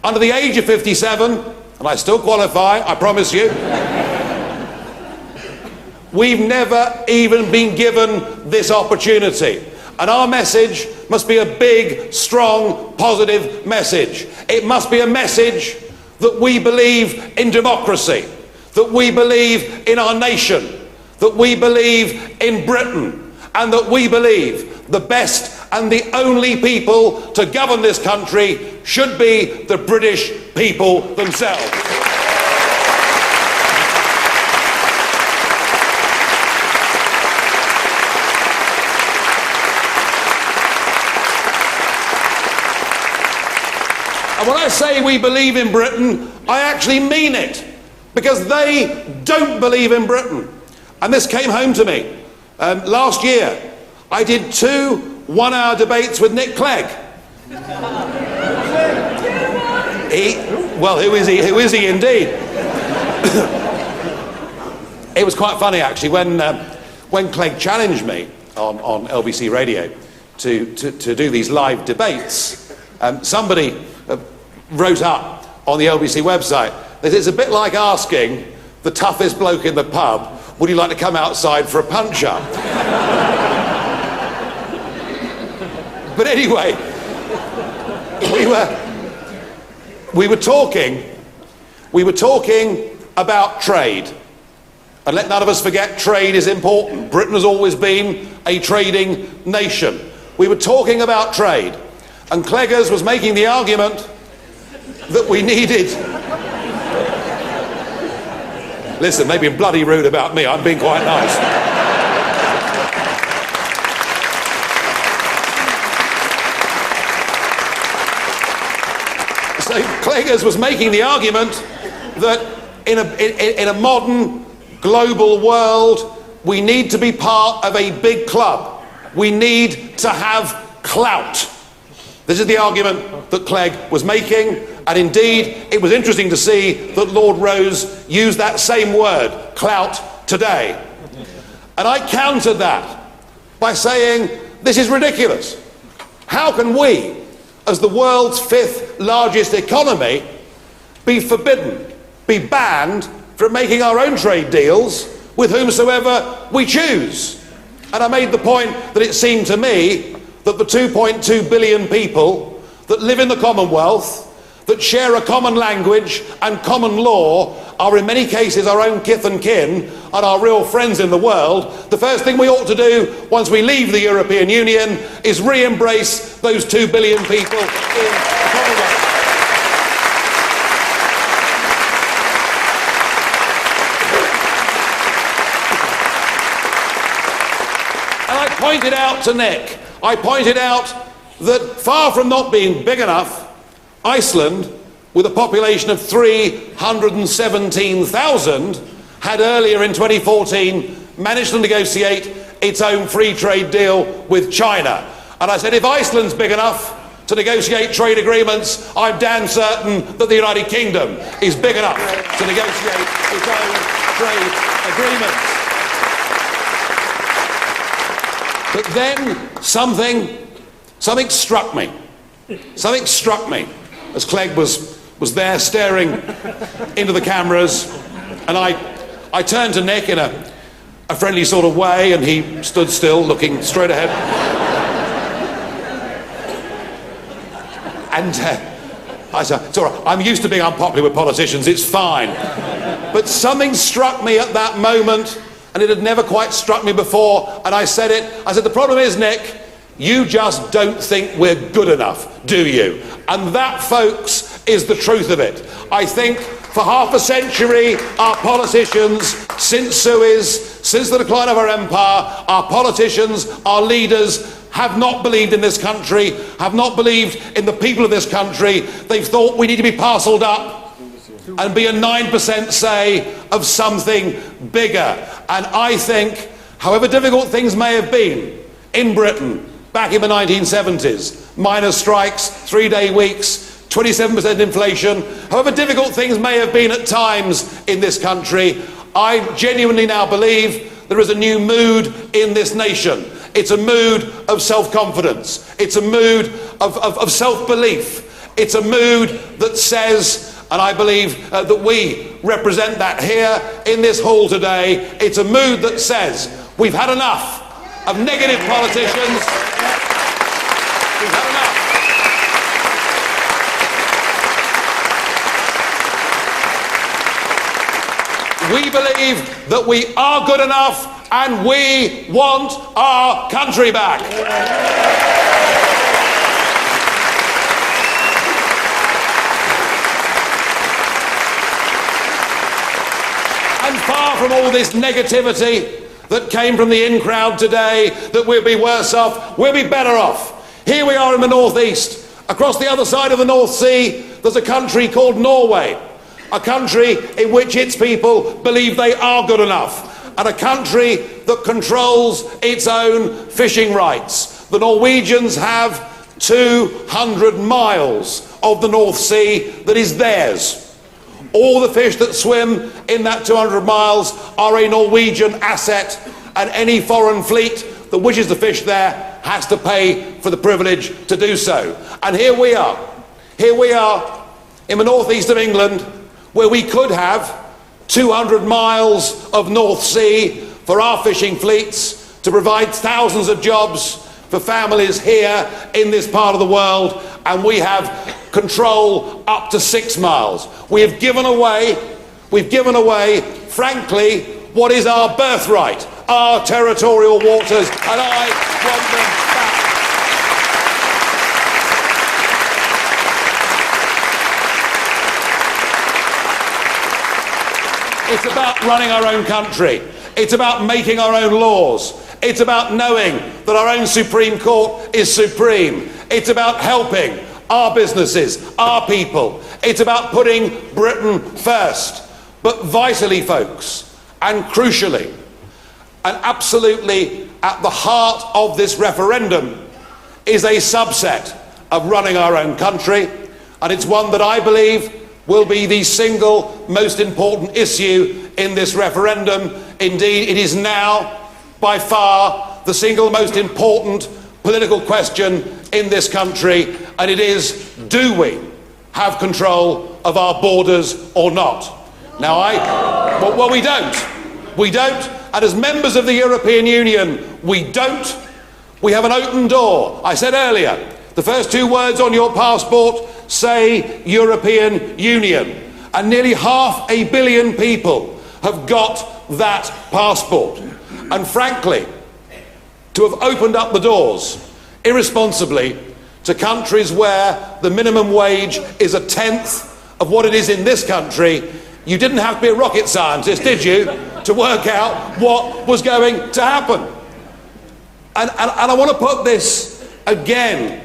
under the age of 57, and I still qualify, I promise you, we've never even been given this opportunity. And our message must be a big, strong, positive message. It must be a message that we believe in democracy, that we believe in our nation, that we believe in Britain, and that we believe the best and the only people to govern this country should be the British people themselves. And when I say we believe in Britain, I actually mean it, because they don't believe in Britain. And this came home to me. Last year, I did 2 one-hour debates with Nick Clegg. Well, who is he? Who is he indeed? It was quite funny, actually, when Clegg challenged me on LBC Radio to do these live debates. Somebody wrote up on the LBC website that it's a bit like asking the toughest bloke in the pub, would you like to come outside for a punch-up? But anyway, we were talking about trade. And let none of us forget, trade is important. Britain has always been a trading nation. We were talking about trade. And Cleggers was making the argument that we needed... Listen, they've been bloody rude about me. I'm being quite nice. So Cleggers was making the argument that in a modern global world, we need to be part of a big club. We need to have clout. This is the argument that Clegg was making, and indeed it was interesting to see that Lord Rose used that same word, clout, today. And I countered that by saying, this is ridiculous. How can we, as the world's 5th largest economy, be forbidden, be banned from making our own trade deals with whomsoever we choose? And I made the point that it seemed to me that the 2.2 billion people that live in the Commonwealth, that share a common language and common law, are in many cases our own kith and kin and our real friends in the world. The first thing we ought to do once we leave the European Union is re-embrace those 2 billion people in the Commonwealth. And I pointed out to Nick, I pointed out that far from not being big enough, Iceland, with a population of 317,000, had earlier in 2014 managed to negotiate its own free trade deal with China. And I said, if Iceland's big enough to negotiate trade agreements, I'm damn certain that the United Kingdom is big enough to negotiate its own trade agreements. But then something something struck me. Something struck me as Clegg was there staring into the cameras, and I turned to Nick in a friendly sort of way, and he stood still, looking straight ahead. And I said, it's all right, I'm used to being unpopular with politicians, it's fine. But something struck me at that moment, and it had never quite struck me before, and I said it. I said, the problem is, Nick, you just don't think we're good enough, do you? And that, folks, is the truth of it. I think for half a century, our politicians, since Suez, since the decline of our empire, our politicians, our leaders, have not believed in this country, have not believed in the people of this country. They've thought we need to be parcelled up and be a 9% say of something bigger. And I think, however difficult things may have been in Britain back in the 1970s, miners' strikes, 3-day weeks, 27% inflation, however difficult things may have been at times in this country, I genuinely now believe there is a new mood in this nation. It's a mood of self-confidence. It's a mood of self-belief. It's a mood that says, and I believe that we represent that here in this hall today, it's a mood that says we've had enough of negative politicians. We've had enough. We believe that we are good enough, and we want our country back. And far from all this negativity that came from the in crowd today, that we'll be worse off, we'll be better off. Here we are in the northeast. Across the other side of the North Sea, there's a country called Norway, a country in which its people believe they are good enough, and a country that controls its own fishing rights. The Norwegians have 200 miles of the North Sea that is theirs. All the fish that swim in that 200 miles are a Norwegian asset, and any foreign fleet that wishes to fish there has to pay for the privilege to do so. And here we are in the northeast of England, where we could have 200 miles of North Sea for our fishing fleets to provide thousands of jobs for families here in this part of the world, and we have control up to 6 miles. We have given away, frankly, what is our birthright, our territorial waters, and I want them back. It's about running our own country. It's about making our own laws. It's about knowing that our own Supreme Court is supreme. It's about helping our businesses, our people. It's about putting Britain first. But vitally, folks, and crucially, and absolutely at the heart of this referendum is a subset of running our own country, and it's one that I believe will be the single most important issue in this referendum. Indeed, it is now by far the single most important political question in this country, and it is, do we have control of our borders or not? Now well, we don't, and as members of the European Union, we don't. We have an open door. I said earlier, the first 2 words on your passport say European Union, and nearly 500 million people have got that passport. And frankly, to have opened up the doors irresponsibly to countries where the minimum wage is 1/10 of what it is in this country, you didn't have to be a rocket scientist, did you, to work out what was going to happen. And I want to put this again,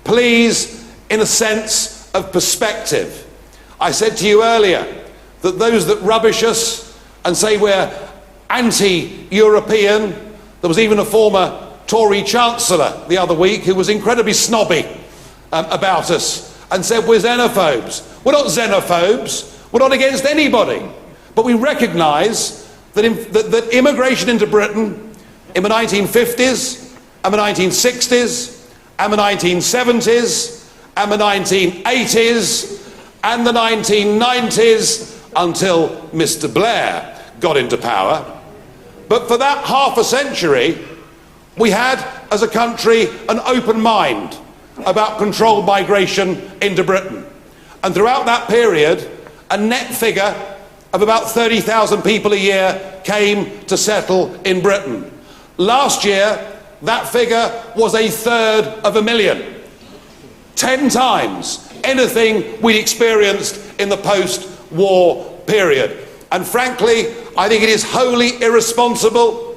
please, in a sense of perspective. I said to you earlier that those that rubbish us and say we're anti-European, there was even a former Tory Chancellor the other week who was incredibly snobby about us and said we're xenophobes. We're not xenophobes, we're not against anybody, but we recognise that immigration into Britain in the 1950s and the 1960s and the 1970s, and the 1980s, and the 1990s, until Mr. Blair got into power. But for that half a century, we had, as a country, an open mind about controlled migration into Britain. And throughout that period, a net figure of about 30,000 people a year came to settle in Britain. Last year, that figure was 1/3 10 times anything we'd experienced in the post-war period. And frankly, I think it is wholly irresponsible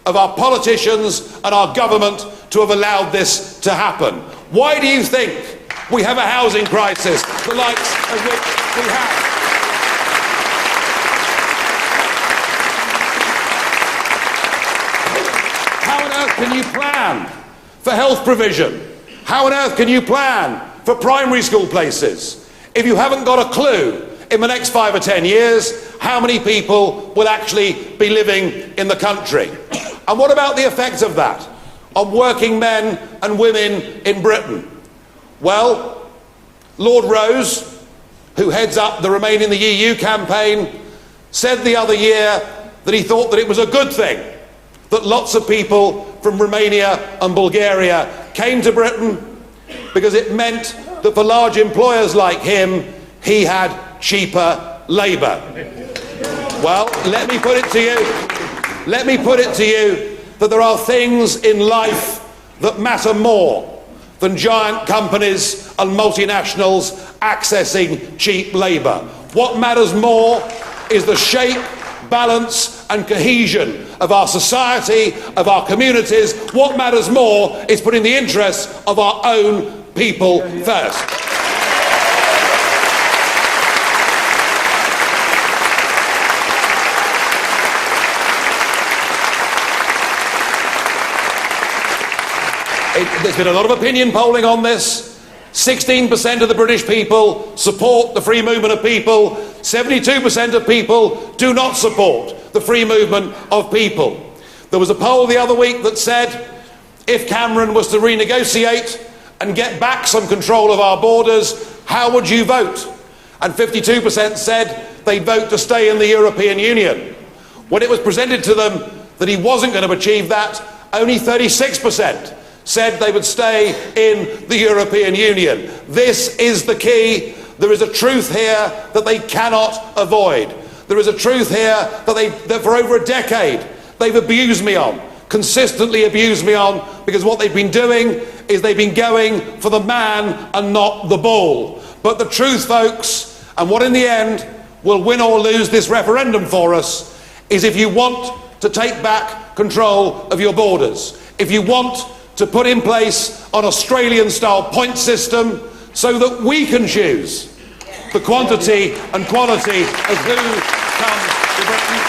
of our politicians and our government to have allowed this to happen. Why do you think we have a housing crisis, the likes of which we have? How on earth can you plan for health provision? How on earth can you plan for primary school places if you haven't got a clue in the next 5 or 10 years how many people will actually be living in the country? And what about the effect of that on working men and women in Britain? Well, Lord Rose, who heads up the Remain in the EU campaign, said the other year that he thought that it was a good thing that lots of people from Romania and Bulgaria came to Britain, because it meant that for large employers like him, he had cheaper labour. Well, let me put it to you that there are things in life that matter more than giant companies and multinationals accessing cheap labour. What matters more is the shape, balance and cohesion of our society, of our communities. What matters more is putting the interests of our own people first. There's been a lot of opinion polling on this. 16% of the British people support the free movement of people. 72% of people do not support the free movement of people. There was a poll the other week that said if Cameron was to renegotiate and get back some control of our borders, how would you vote? And 52% said they'd vote to stay in the European Union. When it was presented to them that he wasn't going to achieve that, only 36% said they would stay in the European Union. This is the key. There is a truth here that they cannot avoid. There is a truth here that for over a decade they've abused me on, consistently abused me on, because what they've been doing is they've been going for the man and not the ball. But the truth, folks, and what in the end will win or lose this referendum for us, is if you want to take back control of your borders, if you want to put in place an Australian-style point system so that we can choose the quantity and quality of who comes to Britain.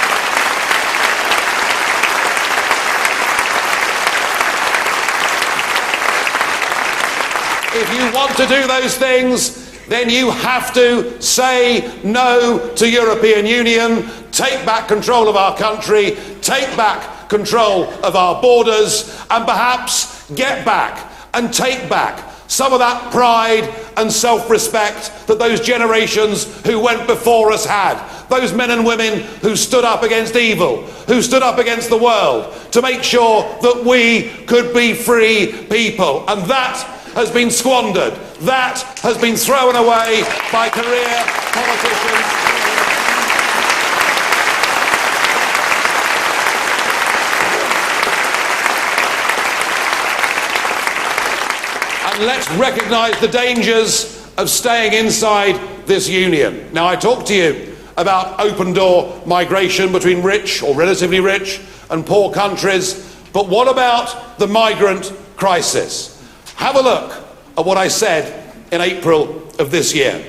If you want to do those things, then you have to say no to European Union, take back control of our country, take back control of our borders, and perhaps get back and take back some of that pride and self-respect that those generations who went before us had. Those men and women who stood up against evil, who stood up against the world to make sure that we could be free people. And that has been squandered. That has been thrown away by career politicians. And let's recognise the dangers of staying inside this union. Now, I talked to you about open-door migration between rich or relatively rich and poor countries, but what about the migrant crisis? Have a look at what I said in April of this year.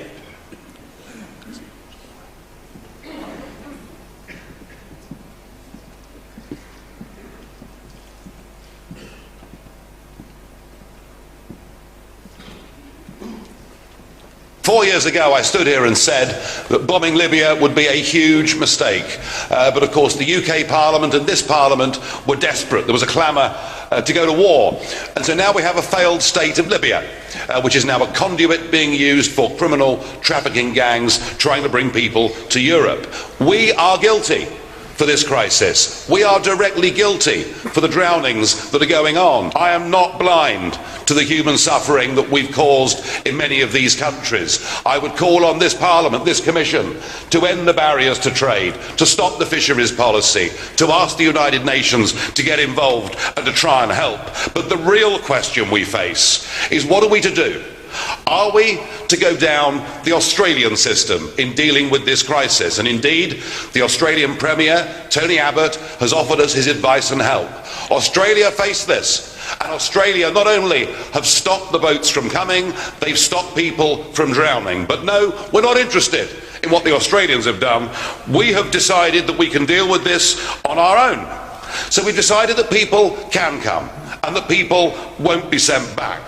4 years ago, I stood here and said that bombing Libya would be a huge mistake. But of course, the UK Parliament and this Parliament were desperate. There was a clamour to go to war. And so now we have a failed state of Libya, which is now a conduit being used for criminal trafficking gangs trying to bring people to Europe. We are guilty for this crisis. We are directly guilty for the drownings that are going on. I am not blind to the human suffering that we've caused in many of these countries. I would call on this Parliament, this Commission, to end the barriers to trade, to stop the fisheries policy, to ask the United Nations to get involved and to try and help. But the real question we face is, what are we to do? Are we to go down the Australian system in dealing with this crisis? And indeed, the Australian Premier, Tony Abbott, has offered us his advice and help. Australia faced this, and Australia not only have stopped the boats from coming, they've stopped people from drowning. But no, we're not interested in what the Australians have done. We have decided that we can deal with this on our own. So we've decided that people can come and that people won't be sent back.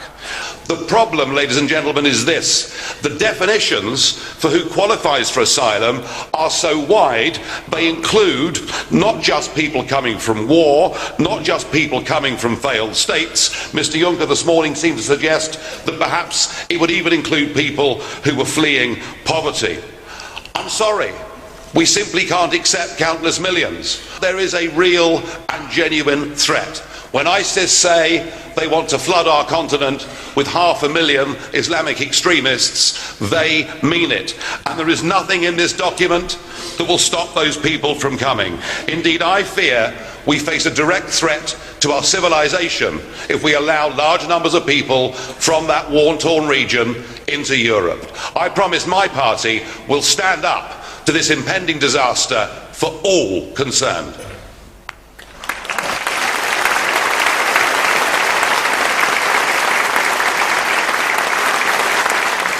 The problem, ladies and gentlemen, is this. The definitions for who qualifies for asylum are so wide, they include not just people coming from war, not just people coming from failed states. Mr. Juncker this morning seemed to suggest that perhaps it would even include people who were fleeing poverty. I'm sorry. We simply can't accept countless millions. There is a real and genuine threat. When ISIS say they want to flood our continent with 500,000 Islamic extremists, they mean it. And there is nothing in this document that will stop those people from coming. Indeed, I fear we face a direct threat to our civilization if we allow large numbers of people from that war-torn region into Europe. I promise my party will stand up to this impending disaster for all concerned.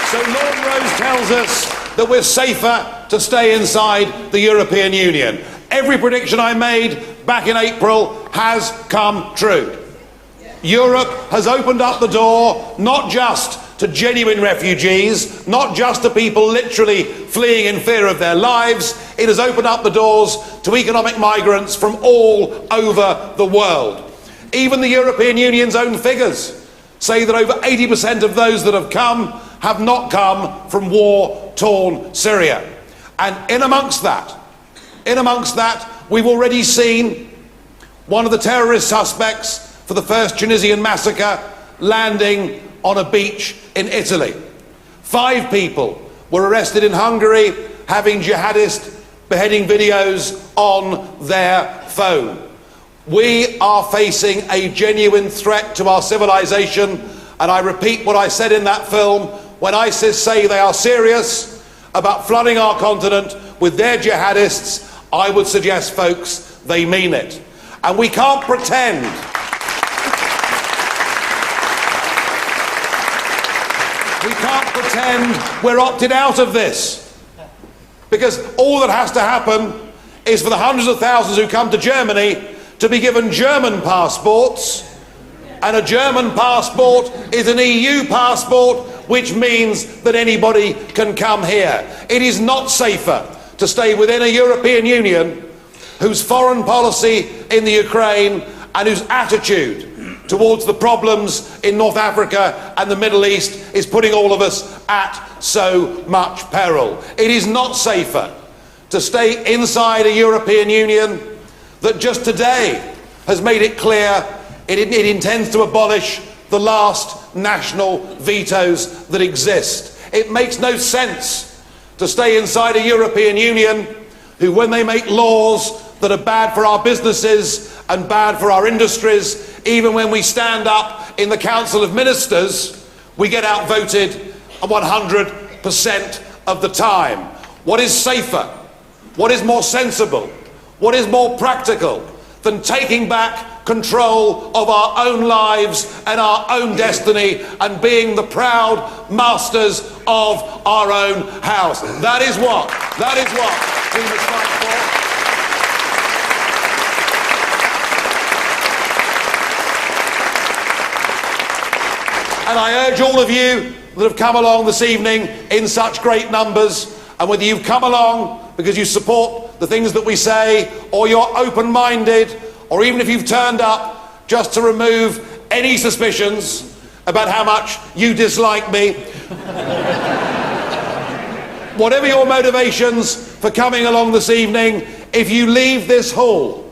So Lord Rose tells us that we're safer to stay inside the European Union. Every prediction I made back in April has come true. Europe has opened up the door not just to genuine refugees, not just to people literally fleeing in fear of their lives. It has opened up the doors to economic migrants from all over the world. Even the European Union's own figures say that over 80% of those that have not come from war-torn Syria. And in amongst that, we've already seen one of the terrorist suspects for the first Tunisian massacre landing on a beach in Italy. 5 people were arrested in Hungary having jihadist beheading videos on their phone. We are facing a genuine threat to our civilization, and I repeat what I said in that film. When ISIS say they are serious about flooding our continent with their jihadists, I would suggest, folks, they mean it. And we can't pretend we're opted out of this, because all that has to happen is for the hundreds of thousands who come to Germany to be given German passports, and a German passport is an EU passport, which means that anybody can come here. It is not safer to stay within a European Union whose foreign policy in the Ukraine and whose attitude towards the problems in North Africa and the Middle East is putting all of us at so much peril. It is not safer to stay inside a European Union that just today has made it clear it intends to abolish the last national vetoes that exist. It makes no sense to stay inside a European Union who, when they make laws that are bad for our businesses and bad for our industries, even when we stand up in the Council of Ministers, we get outvoted 100% of the time. What is safer? What is more sensible? What is more practical than taking back control of our own lives and our own destiny and being the proud masters of our own house? That is what we must fight for. And I urge all of you that have come along this evening in such great numbers, and whether you've come along because you support the things that we say, or you're open-minded, or even if you've turned up just to remove any suspicions about how much you dislike me. Whatever your motivations for coming along this evening, if you leave this hall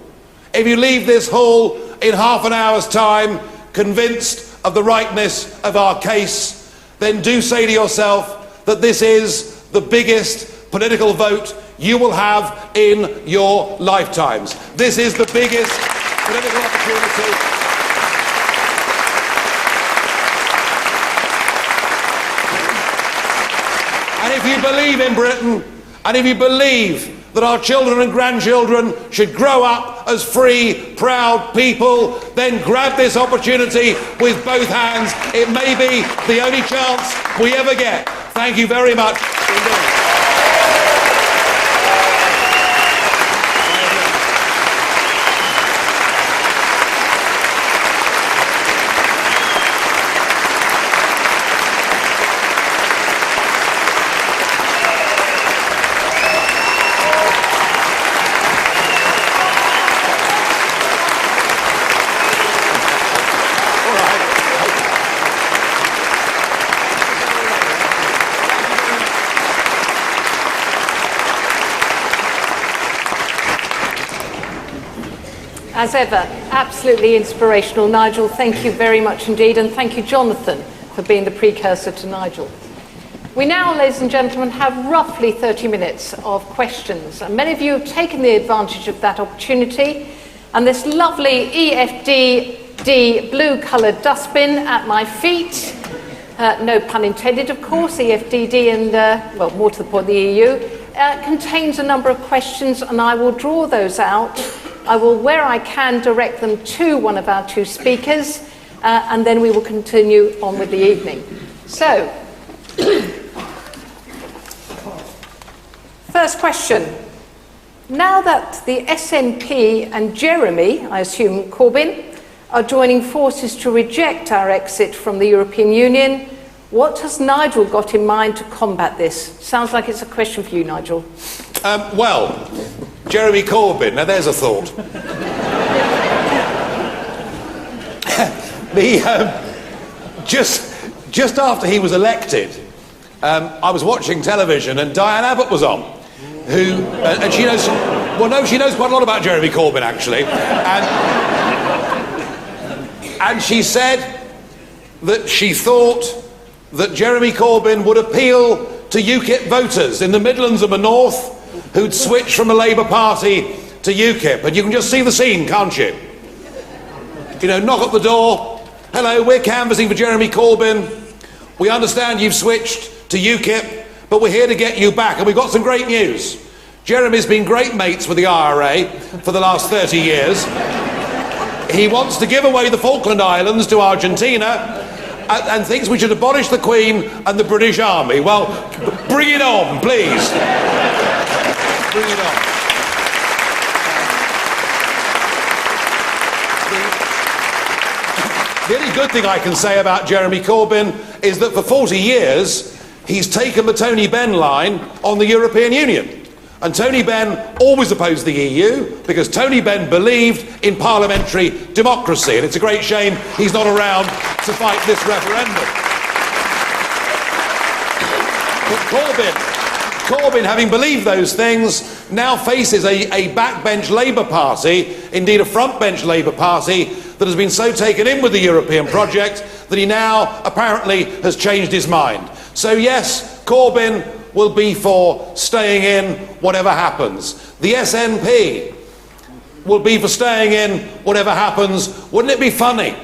in half an hour's time, convinced of the rightness of our case, then do say to yourself that this is the biggest political vote you will have in your lifetimes. This is the biggest political opportunity. And if you believe in Britain, and if you believe that our children and grandchildren should grow up as free, proud people, then grab this opportunity with both hands. It may be the only chance we ever get. Thank you very much indeed.
As ever, absolutely inspirational. Nigel, thank you very much indeed, and thank you, Jonathan, for being the precursor to Nigel. We now, ladies and gentlemen, have roughly 30 minutes of questions, and many of you have taken the advantage of that opportunity, and this lovely EFDD blue-coloured dustbin at my feet, no pun intended, of course, EFDD and, well, more to the point, the EU, contains a number of questions, and I will draw those out. I will, where I can, direct them to one of our two speakers, and then we will continue on with the evening. So, first question. Now that the SNP and Jeremy, I assume Corbyn, are joining forces to reject our exit from the European Union, what has Nigel got in mind to combat this? Sounds like it's a question for you, Nigel.
Well, Jeremy Corbyn, now there's a thought. Just after he was elected, I was watching television and Diane Abbott was on, and she knows, well, no, she knows quite a lot about Jeremy Corbyn, actually. And she said that she thought that Jeremy Corbyn would appeal to UKIP voters in the Midlands and the North who'd switched from the Labour Party to UKIP. And you can just see the scene, can't you? You know, knock at the door. Hello, we're canvassing for Jeremy Corbyn. We understand you've switched to UKIP, but we're here to get you back. And we've got some great news. Jeremy's been great mates with the IRA for the last 30 years. He wants to give away the Falkland Islands to Argentina and thinks we should abolish the Queen and the British Army. Well, bring it on, please. Bring it on. The only good thing I can say about Jeremy Corbyn is that for 40 years he's taken the Tony Benn line on the European Union. And Tony Benn always opposed the EU because Tony Benn believed in parliamentary democracy. And it's a great shame he's not around to fight this referendum. But Corbyn, having believed those things, now faces a backbench Labour Party, indeed a frontbench Labour Party, that has been so taken in with the European project that he now apparently has changed his mind. So yes, Corbyn will be for staying in whatever happens. The SNP will be for staying in whatever happens. Wouldn't it be funny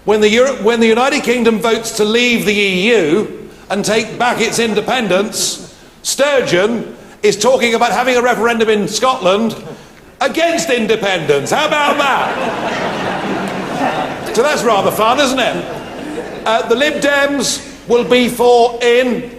when the United Kingdom votes to leave the EU and take back its independence, Sturgeon is talking about having a referendum in Scotland against independence. How about that? So that's rather fun, isn't it? The Lib Dems will be for in,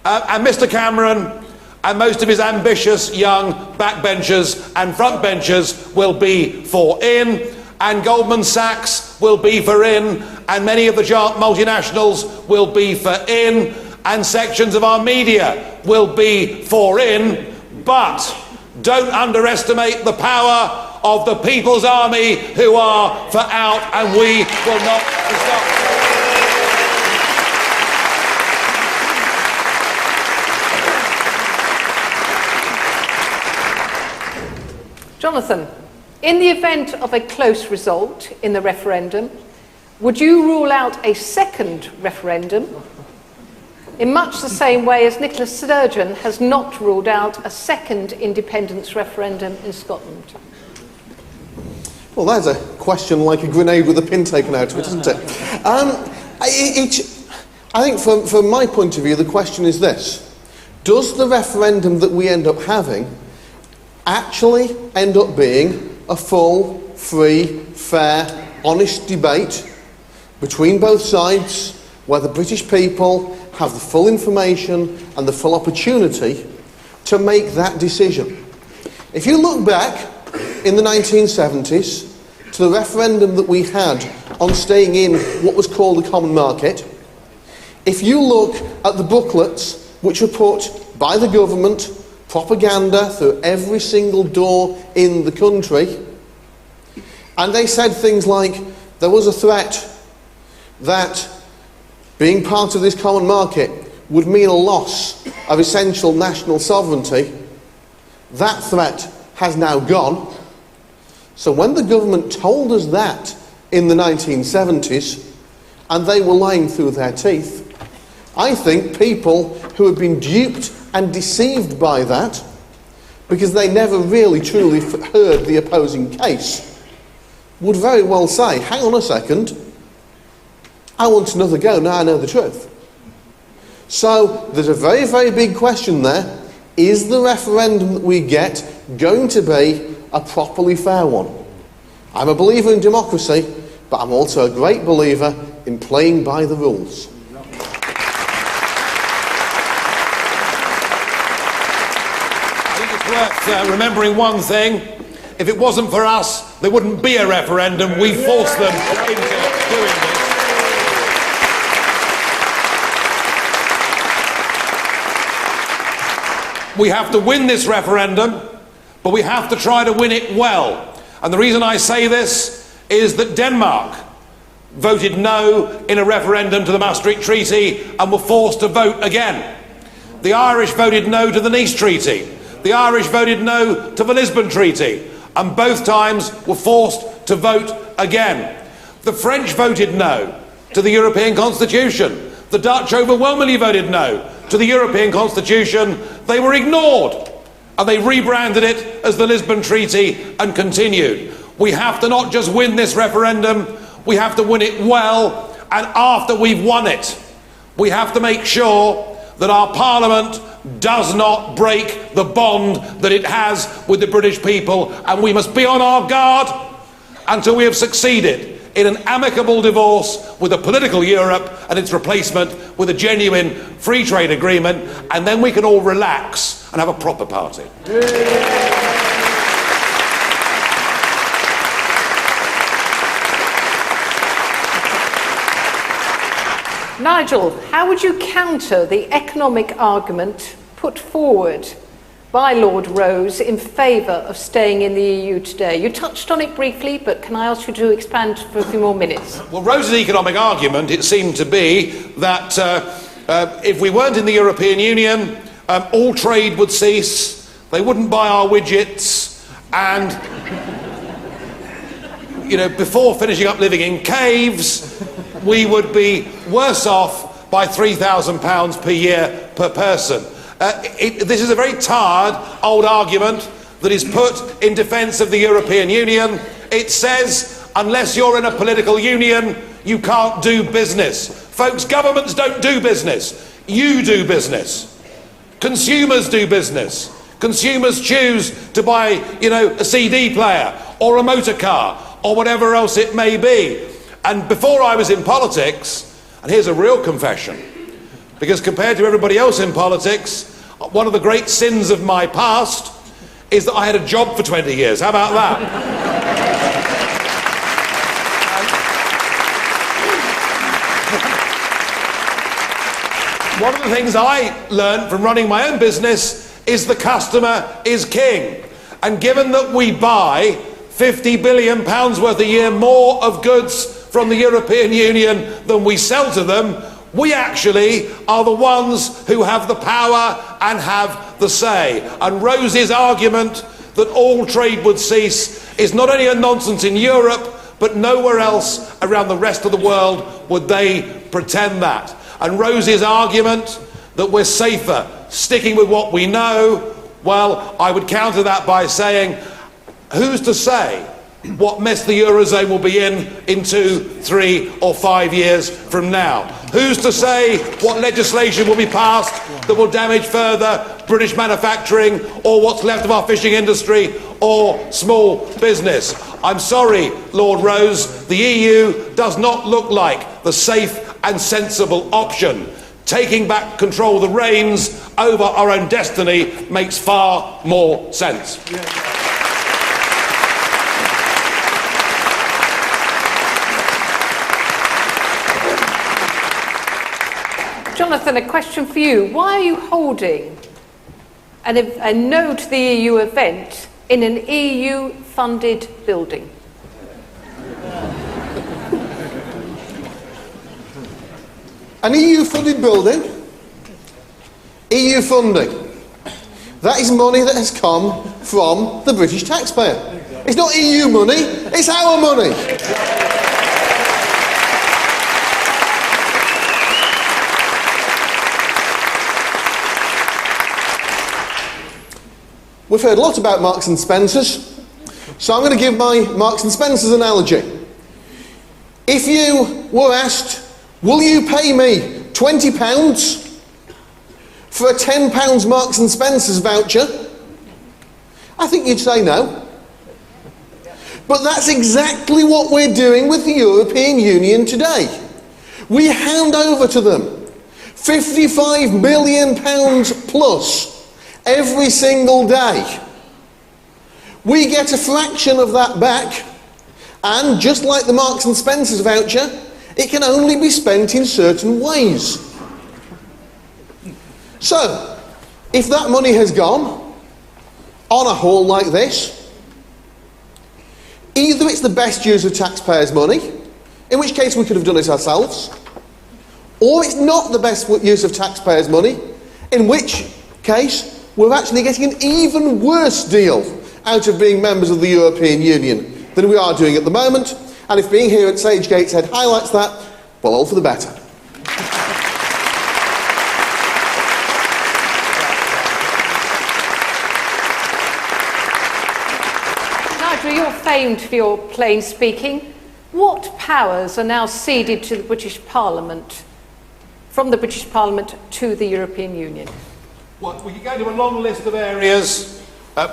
and Mr Cameron and most of his ambitious young backbenchers and frontbenchers will be for in, and Goldman Sachs will be for in, and many of the multinationals will be for in, and sections of our media will be for in, but don't underestimate the power of the People's Army who are for out, and we will not be stopped.
Jonathan, in the event of a close result in the referendum, would you rule out a second referendum in much the same way as Nicola Sturgeon has not ruled out a second independence referendum in Scotland?
Well, that's a question like a grenade with a pin taken out of it, isn't it? I think from my point of view, the question is this. Does the referendum that we end up having actually end up being a full, free, fair, honest debate between both sides, where the British people have the full information and the full opportunity to make that decision? If you look back in the 1970s to the referendum that we had on staying in what was called the Common Market, if you look at the booklets which were put by the government, propaganda through every single door in the country, and they said things like there was a threat that being part of this common market would mean a loss of essential national sovereignty, that threat has now gone. So when the government told us that in the 1970s, and they were lying through their teeth, I think people who have been duped and deceived by that, because they never really truly heard the opposing case, would very well say, hang on a second, I want another go, now I know the truth. So there's a very, very big question there. Is the referendum that we get going to be a properly fair one? I'm a believer in democracy, but I'm also a great believer in playing by the rules.
Worth remembering one thing. If it wasn't for us, there wouldn't be a referendum. We forced them into doing this. We have to win this referendum, but we have to try to win it well. And the reason I say this is that Denmark voted no in a referendum to the Maastricht Treaty and were forced to vote again. The Irish voted no to the Nice Treaty. The Irish voted no to the Lisbon Treaty, and both times were forced to vote again. The French voted no to the European Constitution. The Dutch overwhelmingly voted no to the European Constitution. They were ignored, and they rebranded it as the Lisbon Treaty and continued. We have to not just win this referendum, we have to win it well, and after we've won it, we have to make sure that our Parliament does not break the bond that it has with the British people, and we must be on our guard until we have succeeded in an amicable divorce with a political Europe and its replacement with a genuine free trade agreement, and then we can all relax and have a proper party.
Nigel, how would you counter the economic argument put forward by Lord Rose in favour of staying in the EU today? You touched on it briefly, but can I ask you to expand for a few more minutes?
Well, Rose's economic argument, it seemed to be that if we weren't in the European Union, all trade would cease, they wouldn't buy our widgets, and before finishing up living in caves, we would be worse off by £3,000 per year per person. This is a very tired old argument that is put in defence of the European Union. It says, unless you're in a political union, you can't do business. Folks, governments don't do business. You do business. Consumers do business. Consumers choose to buy, a CD player or a motor car or whatever else it may be. And before I was in politics, and here's a real confession, because compared to everybody else in politics, one of the great sins of my past is that I had a job for 20 years. How about that? One of the things I learned from running my own business is the customer is king. And given that we buy £50 billion worth a year more of goods from the European Union than we sell to them, we actually are the ones who have the power and have the say. And Rose's argument that all trade would cease is not only a nonsense in Europe, but nowhere else around the rest of the world would they pretend that. And Rose's argument that we're safer sticking with what we know, well, I would counter that by saying, who's to say what mess the Eurozone will be in 2, 3 or 5 years from now? Who's to say what legislation will be passed that will damage further British manufacturing or what's left of our fishing industry or small business? I'm sorry, Lord Rose, the EU does not look like the safe and sensible option. Taking back control of the reins over our own destiny makes far more sense.
Jonathan, a question for you. Why are you holding a no to the EU event in an EU-funded building?
An EU-funded building, EU funding. That is money that has come from the British taxpayer. It's not EU money, it's our money. We've heard a lot about Marks and Spencer's, so I'm going to give my Marks and Spencer's analogy. If you were asked, will you pay me £20 for a £10 Marks and Spencer's voucher? I think you'd say no. But that's exactly what we're doing with the European Union today. We hand over to them £55 billion plus every single day. We get a fraction of that back, and just like the Marks and Spencer's voucher, it can only be spent in certain ways. So, if that money has gone on a haul like this, either it's the best use of taxpayers' money, in which case we could have done it ourselves, or it's not the best use of taxpayers' money, in which case we're actually getting an even worse deal out of being members of the European Union than we are doing at the moment. And if being here at Sage Gateshead highlights that, well, all for the better.
Nigel, you're famed for your plain speaking. What powers are now ceded to the British Parliament, from the British Parliament to the European Union?
Well, we could go to a long list of areas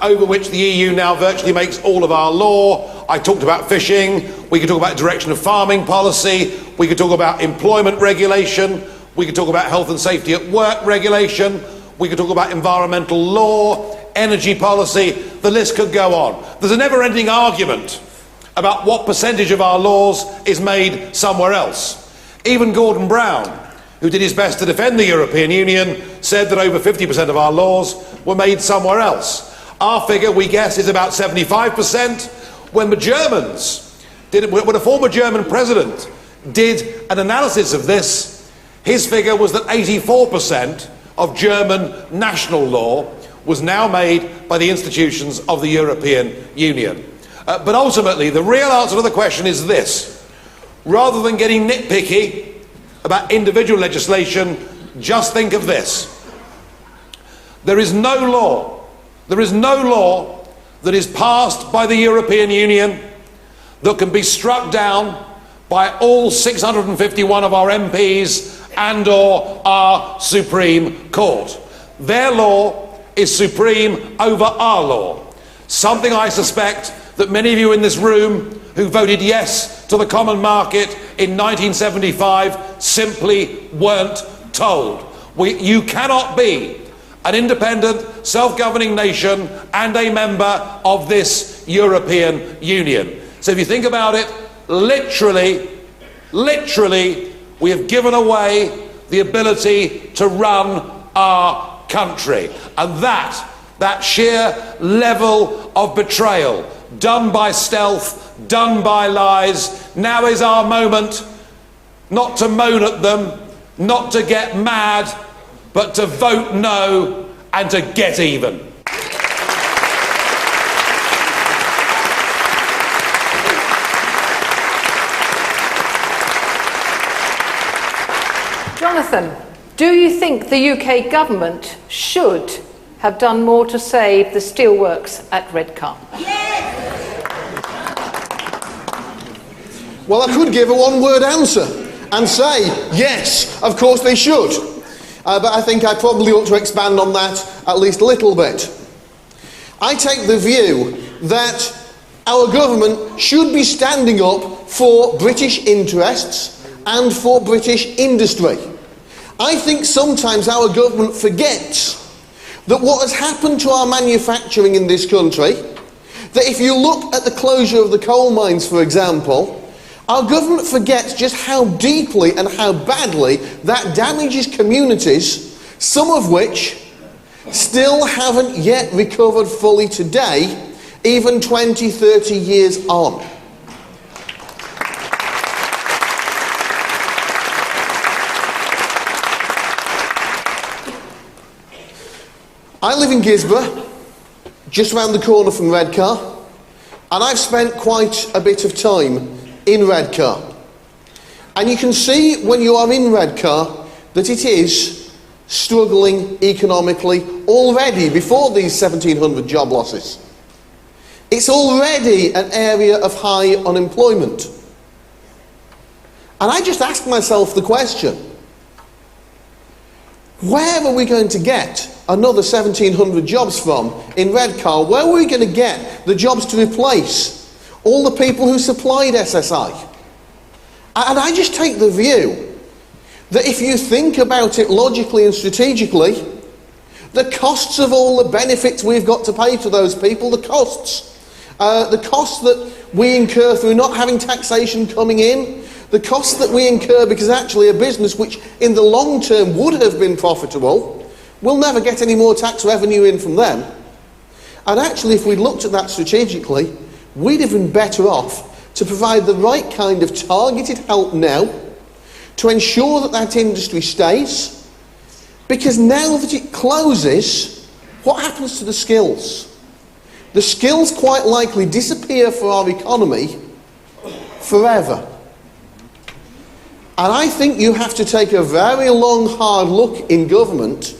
over which the EU now virtually makes all of our law. I talked about fishing, we could talk about direction of farming policy, we could talk about employment regulation, we could talk about health and safety at work regulation, we could talk about environmental law, energy policy, the list could go on. There's a never-ending argument about what percentage of our laws is made somewhere else. Even Gordon Brown, who did his best to defend the European Union, said that over 50% of our laws were made somewhere else. Our figure, we guess, is about 75%. When the Germans when a former German president did an analysis of this, his figure was that 84% of German national law was now made by the institutions of the European Union. But ultimately, the real answer to the question is this. Rather than getting nitpicky about individual legislation, just think of this. There is no law that is passed by the European Union that can be struck down by all 651 of our MPs and or our Supreme Court. Their law is supreme over our law. Something I suspect that many of you in this room who voted yes to the common market in 1975 simply weren't told. You cannot be an independent, self-governing nation and a member of this European Union. So if you think about it, literally, we have given away the ability to run our country. And that sheer level of betrayal, done by stealth, done by lies, now is our moment not to moan at them, not to get mad, but to vote no and to get even.
Jonathan, do you think the UK government should have done more to save the steelworks at Redcar?
Well, I could give a one-word answer and say, yes, of course they should. But I think I probably ought to expand on that at least a little bit. I take the view that our government should be standing up for British interests and for British industry. I think sometimes our government forgets that what has happened to our manufacturing in this country, that if you look at the closure of the coal mines, for example, our government forgets just how deeply and how badly that damages communities, some of which still haven't yet recovered fully today, even 20, 30 years on. I live in Gisborough, just round the corner from Redcar, and I've spent quite a bit of time in Redcar. And you can see when you are in Redcar that it is struggling economically already before these 1,700 job losses. It's already an area of high unemployment. And I just ask myself the question, where are we going to get another 1,700 jobs from in Redcar? Where are we going to get the jobs to replace all the people who supplied SSI? And I just take the view that if you think about it logically and strategically, the costs of all the benefits we've got to pay to those people, the costs that we incur through not having taxation coming in, the costs that we incur because actually a business which in the long term would have been profitable will never get any more tax revenue in from them. And actually, if we'd looked at that strategically, we'd have been better off to provide the right kind of targeted help now to ensure that that industry stays, because now that it closes, what happens to the skills? The skills quite likely disappear for our economy forever. And I think you have to take a very long, hard look in government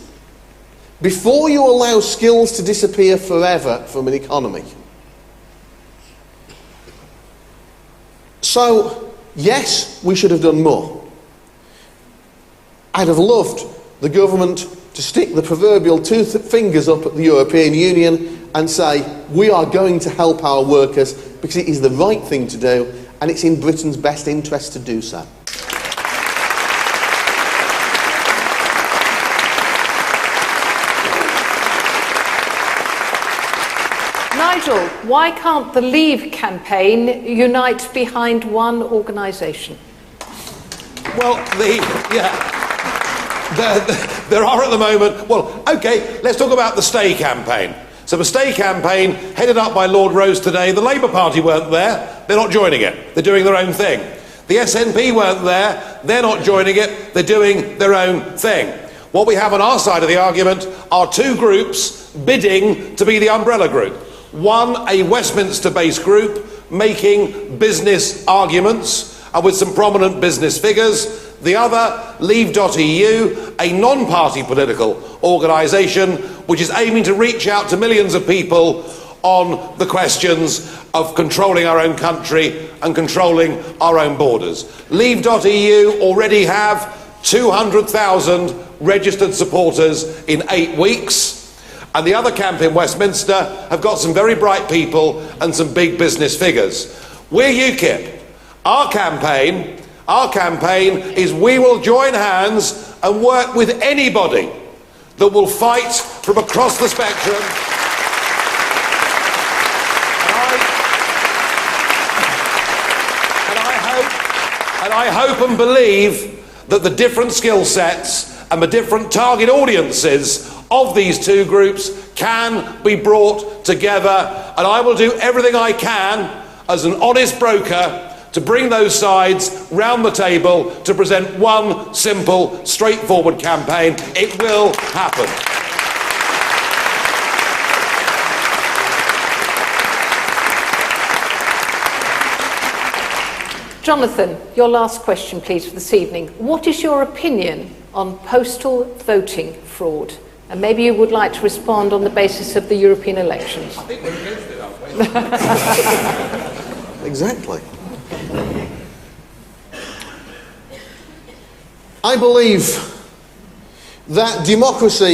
before you allow skills to disappear forever from an economy. So, yes, we should have done more. I'd have loved the government to stick the proverbial two fingers up at the European Union and say, we are going to help our workers because it is the right thing to do and it's in Britain's best interest to do so.
Nigel, why can't the Leave campaign unite behind one organisation?
Well, there are at the moment, well, OK, let's talk about the Stay campaign. So the Stay campaign, headed up by Lord Rose today, the Labour Party weren't there, they're not joining it, they're doing their own thing. The SNP weren't there, they're not joining it, they're doing their own thing. What we have on our side of the argument are two groups bidding to be the umbrella group. One, a Westminster-based group making business arguments and with some prominent business figures. The other, Leave.EU, a non-party political organisation which is aiming to reach out to millions of people on the questions of controlling our own country and controlling our own borders. Leave.EU already have 200,000 registered supporters in 8 weeks. And the other camp in Westminster have got some very bright people and some big business figures. We're UKIP. Our campaign is we will join hands and work with anybody that will fight from across the spectrum. And I hope and believe that the different skill sets and the different target audiences of these two groups can be brought together, and I will do everything I can as an honest broker to bring those sides round the table to present one simple, straightforward campaign. It will happen.
Jonathan, your last question, please, for this evening. What is your opinion on postal voting fraud? And maybe you would like to respond on the basis of the European elections.
I think we're against it, aren't we?
Exactly. I believe that democracy